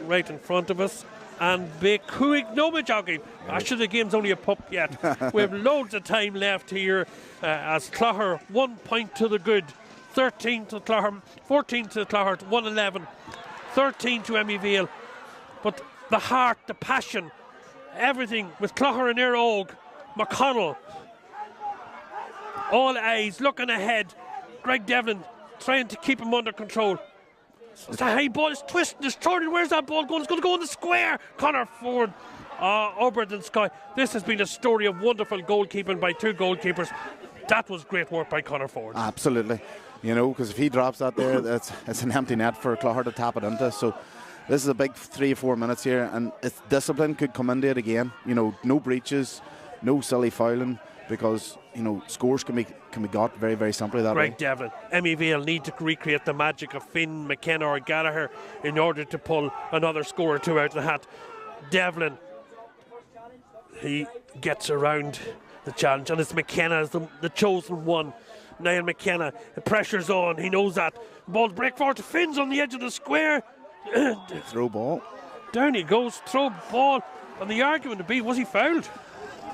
Speaker 1: right in front of us. And Bekuig no jogging. Actually, the game's only a pup yet. We have loads of time left here as Clogher 1 point to the good. 13 to Clogher, 14 to Clogher, 1-11. 13 to Emyvale. But the heart, the passion, everything with Clogher and Eire Og. McConnell, all eyes looking ahead. Greg Devlin trying to keep him under control. It's a high ball, it's twisting, it's turning. Where's that ball going? It's going to go in the square. Connor Ford, over the sky. This has been a story of wonderful goalkeeping by two goalkeepers. That was great work by Connor Ford.
Speaker 2: Absolutely. You know, because if he drops that there, it's an empty net for Clogher to tap it into. So this is a big 3 or 4 minutes here, and it's discipline could come into it again. You know, no breaches, no silly fouling, because, you know, scores can be got very, very simply that way.
Speaker 1: Greg Devlin, Emyvale need to recreate the magic of Finn, McKenna or Gallagher in order to pull another score or two out of the hat. Devlin, he gets around the challenge, and it's McKenna as the chosen one. Niall McKenna, the pressure's on, he knows that. Ball break forward to Finn's on the edge of the square.
Speaker 2: Throw ball.
Speaker 1: Down he goes, throw ball, and the argument would be, was he fouled?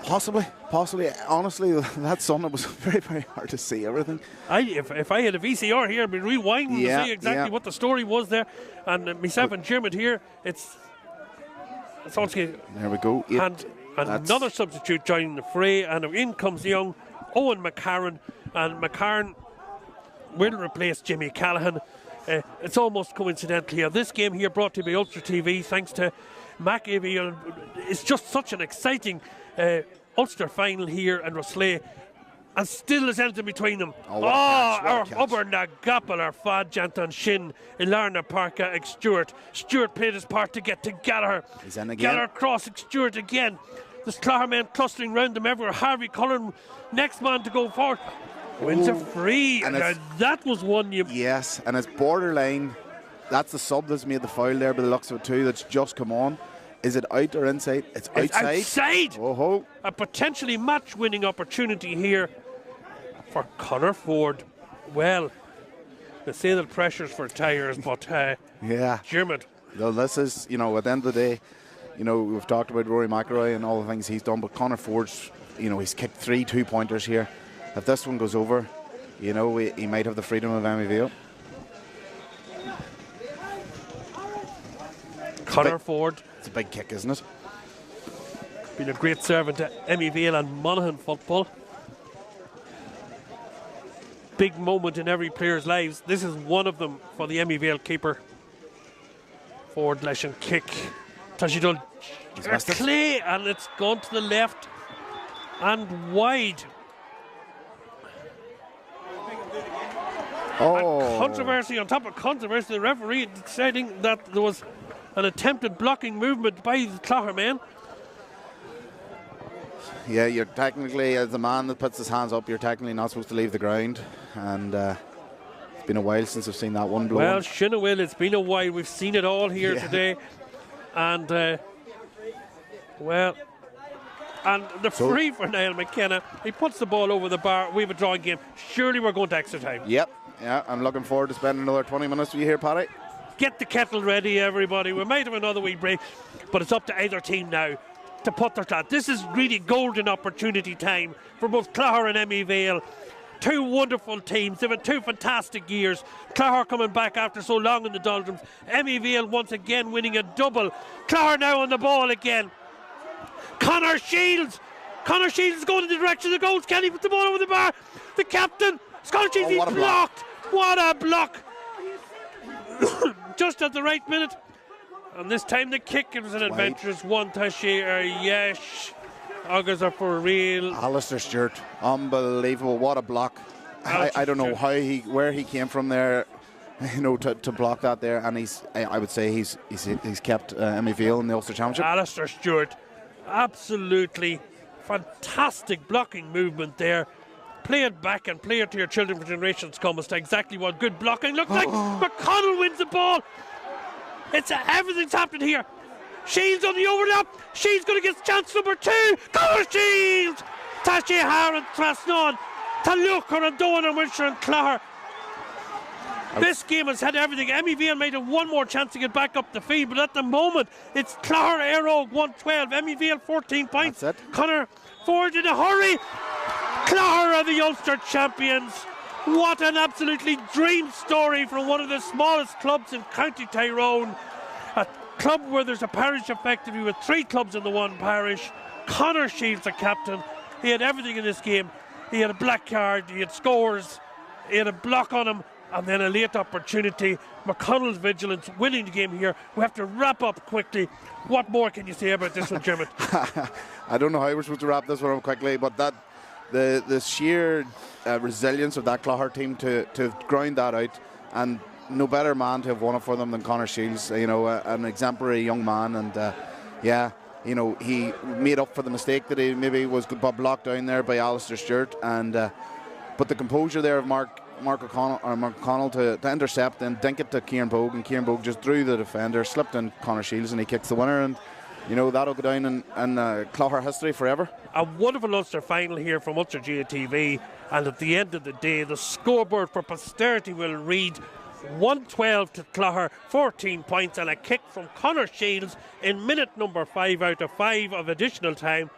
Speaker 2: Possibly. Honestly, that Sunday was very, very hard to see everything.
Speaker 1: If I had a VCR here, I'd be rewinding to see exactly what the story was there. And myself and Dermot here, it's also.
Speaker 2: There we go.
Speaker 1: And another substitute joining the fray, and in comes the young Owen McCarron, and McCarron will replace Jimmy Callahan. It's almost coincidental here. This game here brought to you by Ulster TV, thanks to Emyvale. It's just such an exciting Ulster final here in Roslea, and still there's anything between them. Our Nagapal, our Fadjant and Shin, Ilarna Parka, Ag Stewart. Stewart played his part to get to Gallagher.
Speaker 2: He's in again.
Speaker 1: Gallagher crossing Stewart again. The Clogher men clustering round them everywhere. Harvey Cullen, next man to go forward. Wins a free. And that was one you.
Speaker 2: Yes, and it's borderline. That's the sub that's made the foul there by the looks of it too, that's just come on. Is it out or inside? It's outside.
Speaker 1: Outside!
Speaker 2: Oh-ho.
Speaker 1: A potentially match-winning opportunity here for Connor Ford. Well, they say that pressure's for tires, but Dermot.
Speaker 2: Well, this is, you know, at the end of the day, you know, we've talked about Rory McIlroy and all the things he's done, but Connor Ford's, you know, he's kicked 3 2-pointers here. If this one goes over, you know, he might have the freedom of Emyvale.
Speaker 1: Connor Ford.
Speaker 2: It's a big kick, isn't it?
Speaker 1: Been a great servant to Emyvale and Monaghan football. Big moment in every player's lives. This is one of them for the Emyvale keeper. Ford Leshan kick. Tashidul Clay, and it's gone to the left and wide.
Speaker 2: Oh.
Speaker 1: Controversy on top of controversy. The referee deciding that there was an attempted blocking movement by the Clogher men.
Speaker 2: Yeah, you're technically, as the man that puts his hands up, you're technically not supposed to leave the ground. And it's been a while since I've seen that one blow.
Speaker 1: Well, Shinawil, it's been a while. We've seen it all here today. And, and the free for Niall McKenna. He puts the ball over the bar. We have a drawing game. Surely we're going to extra time.
Speaker 2: Yep. Yeah, I'm looking forward to spending another 20 minutes with you here, Paddy.
Speaker 1: Get the kettle ready, everybody. We might have another wee break, but it's up to either team now to put their clout. This is really golden opportunity time for both Clogher and Emyvale. Two wonderful teams. They've had 2 fantastic years. Clogher coming back after so long in the doldrums. Emyvale once again winning a double. Clogher now on the ball again. Connor Shields. Connor Shields is going in the direction of the goals. Can he put the ball over the bar? The captain. Scott Shields, he's blocked. What a block. Just at the right minute. And this time the kick, it was an adventurous one to share. Yes. Augurs are for real.
Speaker 2: Alistair Stewart, unbelievable. What a block. I don't know where he came from there, to block that there. And I would say he's kept Emyvale in the Ulster Championship.
Speaker 1: Alistair Stewart, absolutely fantastic blocking movement there. Play it back and play it to your children for generations come as to exactly what good blocking looks like. McConnell wins the ball. Everything's happening here. Shields on the overlap. Shields going to get chance number 2. Connor Shields. Tashi Haran Trasnon. Talucher and Doan and Wilshire and Clogher. This game has had everything. Emyvale might have one more chance to get back up the field, but at the moment it's Clogher Eire 112. Emyvale 14 points.
Speaker 2: That's it.
Speaker 1: Connor forward in a hurry. Clogher are the Ulster champions. What an absolutely dream story from one of the smallest clubs in County Tyrone. A club where there's a parish effectively with 3 clubs in the one parish. Connor Shields, the captain. He had everything in this game. He had a black card, he had scores, he had a block on him, and then a late opportunity. McConnell's vigilance winning the game here. We have to wrap up quickly. What more can you say about this one, Jim?
Speaker 2: I don't know how we're supposed to wrap this one up quickly, but the sheer resilience of that Clogher team to grind that out, and no better man to have won it for them than Connor Shields. An exemplary young man, and he made up for the mistake that he maybe was blocked down there by Alistair Stewart, and but the composure there of Mark McConnell to intercept and dink it to Kieran Bogue, and Kieran Bogue just drew the defender, slipped in Connor Shields, and he kicks the winner, and that'll go down in Clogher history forever.
Speaker 1: A wonderful Ulster final here from Ulster GATV, and at the end of the day the scoreboard for posterity will read 112 to Clogher, 14 points, and a kick from Connor Shields in minute number 5 out of 5 of additional time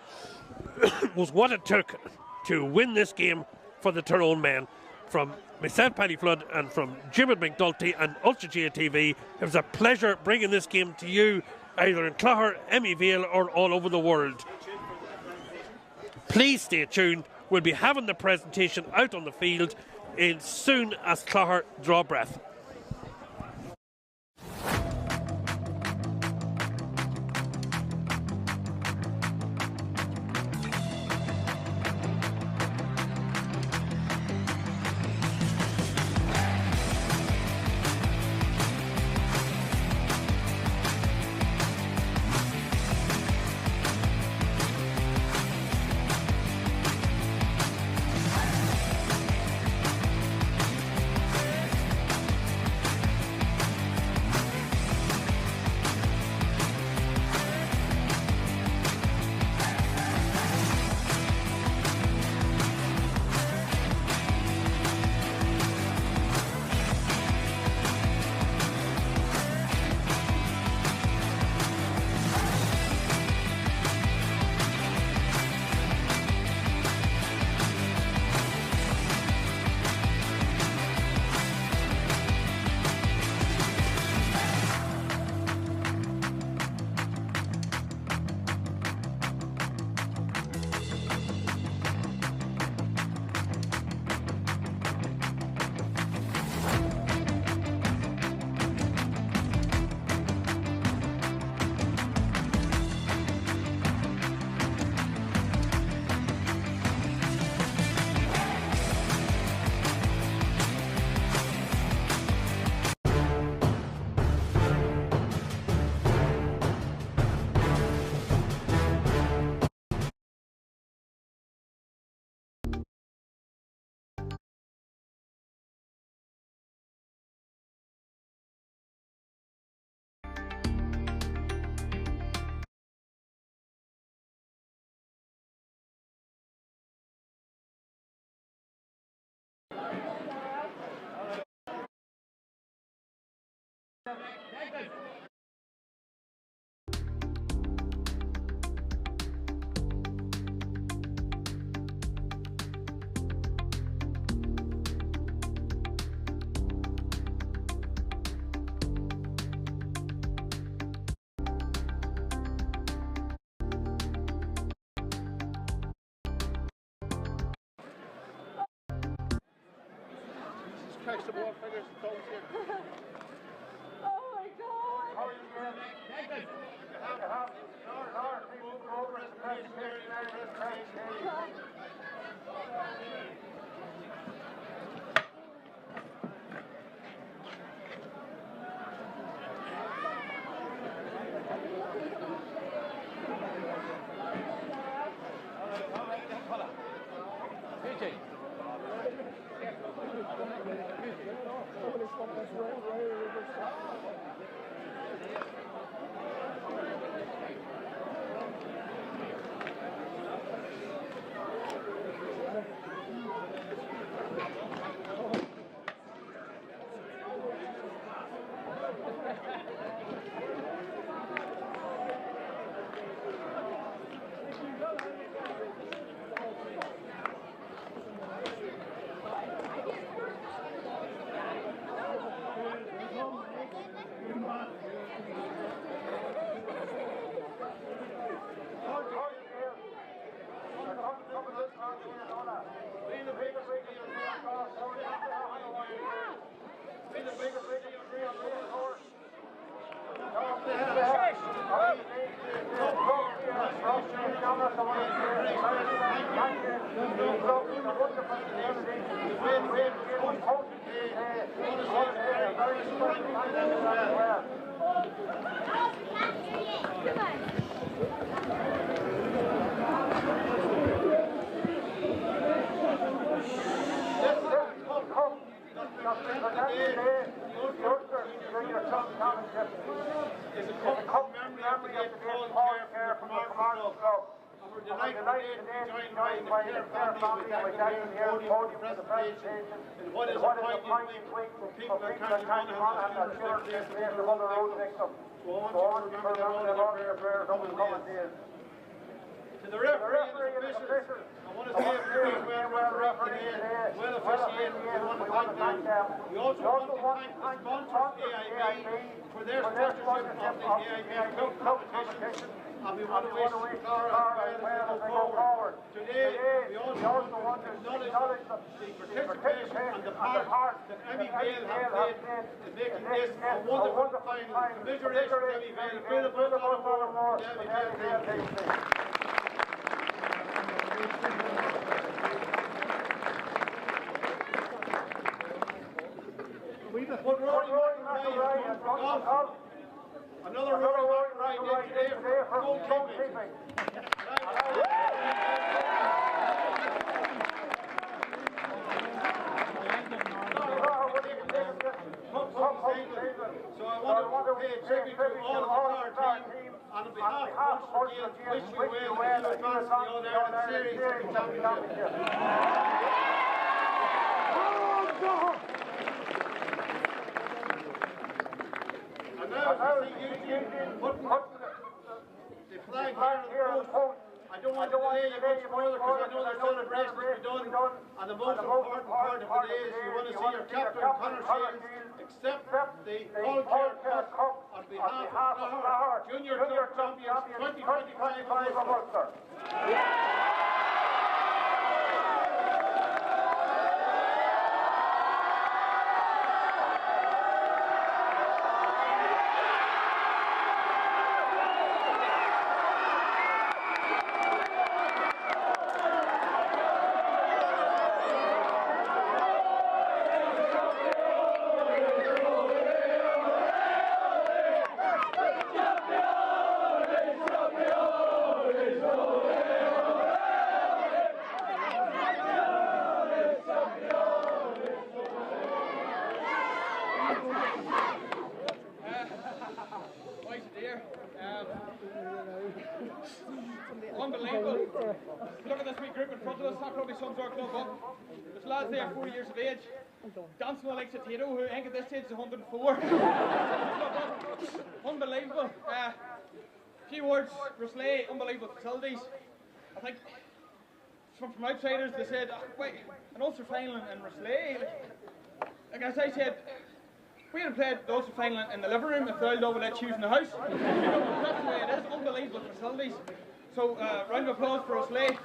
Speaker 1: was what it took to win this game for the Tyrone men. From myself, Paddy Flood, and from Jim McNulty and Ulster GATV, it was a pleasure bringing this game to you, either in Clogher, Emyvale, or all over the world. Please stay tuned. We'll be having the presentation out on the field as soon as Clogher draw breath.
Speaker 3: finish the ball, finish the toes here.
Speaker 4: Oh my God!
Speaker 3: How are you doing? Is a cup memory of the great Clogher Eire from our club. And we're delighted today to be joined by the Clare family. We thank them here at the podium for the presentation. And what is a poignant week for people that can't have their children place of other road victims. So I want you to remember them all in your prayers over the coming days. To the referee and the officials, I want to say a very well referee today, well officiated, we want to thank them. We also want to thank the sponsors, AIB, for their sponsorship of the AIB Club competition. And we want to wish Clogher as well as they go forward. Today, we also want to acknowledge the participation and the part that Emyvale have played in making this a wonderful final. Commiserations to Emyvale, a bit of a lot more to the Emyvale team. One Rory McIlroy and golf. Another Rory McIlroy today for goalkeeping. So I want to pay tribute to all of our team, and on behalf of Ulster, wish you well as you advance the All-Ireland Series of the Championship. And now, as you see Eugene put the flag here on the post, I don't want to delay you much further because I know the celebration will be done, and the most important part of it is you want to see your captain, Conor Shields, accept the Clogher Cup on behalf of Clogher Junior Club Champions 2025 of Ulster. Unbelievable. Look at this wee group in front of us. That probably sums our club up. There's lads there 4 years of age, dancing like Tato, who I think at this stage is 104. Unbelievable. Few words, Roslea, unbelievable facilities. I think from outsiders they said, oh, wait, an Ulster final in Roslea. Like as I said, we had played the Ulster final in the living room if the old dog would let you use in the house. That's the way it is, unbelievable facilities. So, round of applause for Roslea.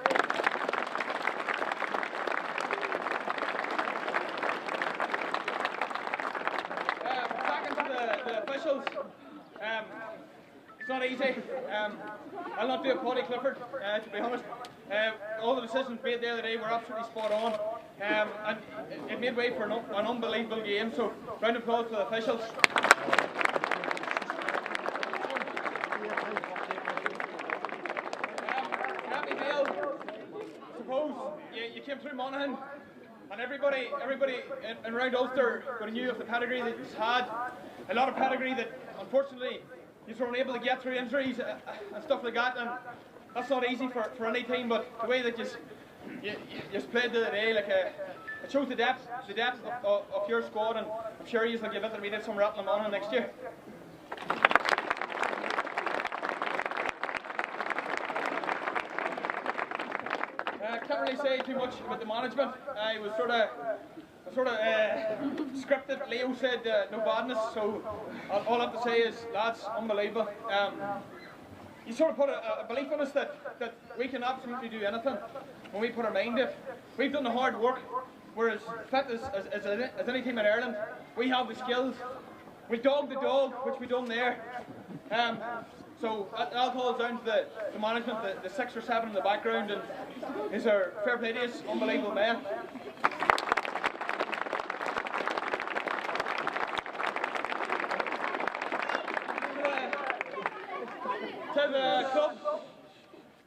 Speaker 5: It's not easy. I'll not do a Paddy Clifford, to be honest. All the decisions made the other day were absolutely spot on. And it made way for an unbelievable game, so round of applause to the officials. Emyvale, suppose you came through Monaghan, and everybody in around Ulster knew of the pedigree that he's had. A lot of pedigree that, unfortunately, you were unable to get through injuries and stuff like that, and that's not easy for any team. But the way that you played the other day, like it shows the depth of your squad, and I'm sure you'll give intermediate some rattling them on next year. I can't really say too much about the management. I was sort of scripted. Leo said no badness, so all I have to say is, lads, unbelievable. You sort of put a belief in us that we can absolutely do anything when we put our mind to it. We've done the hard work. We're as fit as any team in Ireland. We have the skills. We dogged the dog, which we done there. So that all falls down to the management, the 6 or 7 in the background, and is our fair play to us, unbelievable men. To the club,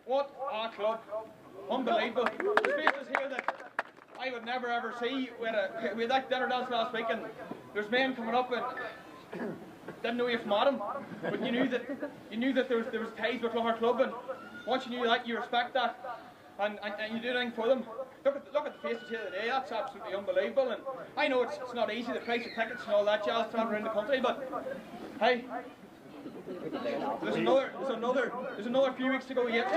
Speaker 5: what a club, unbelievable. The spaces here that I would never ever see. We had that dinner dance last week, and there's men coming up and didn't know you from Adam, but you knew that there was ties with Clogher Club, and once you knew that, you respect that, and you do anything for them. Look at the faces here today. That's absolutely unbelievable. And I know it's not easy, the price of tickets and all that jazz traveling around the country, but hey, there's another few weeks to go yet.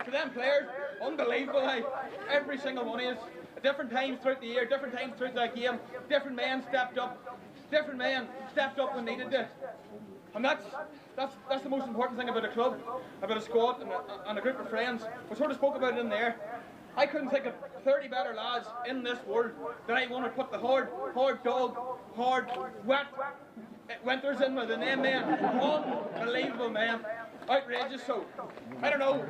Speaker 5: To them players, unbelievable. Hey, every single one is at different times throughout the year, different times throughout that game. Different men stepped up. Different men stepped up when needed to. And that's the most important thing about a club, about a squad and a group of friends. We sort of spoke about it in there. I couldn't think of 30 better lads in this world that I want to put the hard dog, hard, wet winters in with than them men. Unbelievable, man. Outrageous. So, I don't know.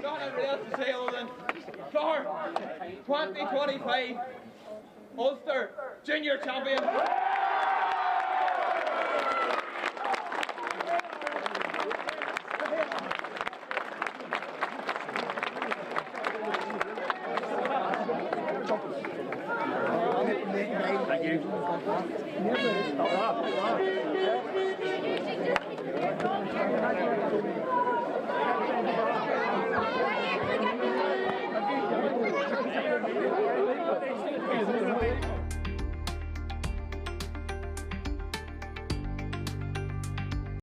Speaker 5: Nothing really else to say other than Clogher 2025 Ulster Junior Champion.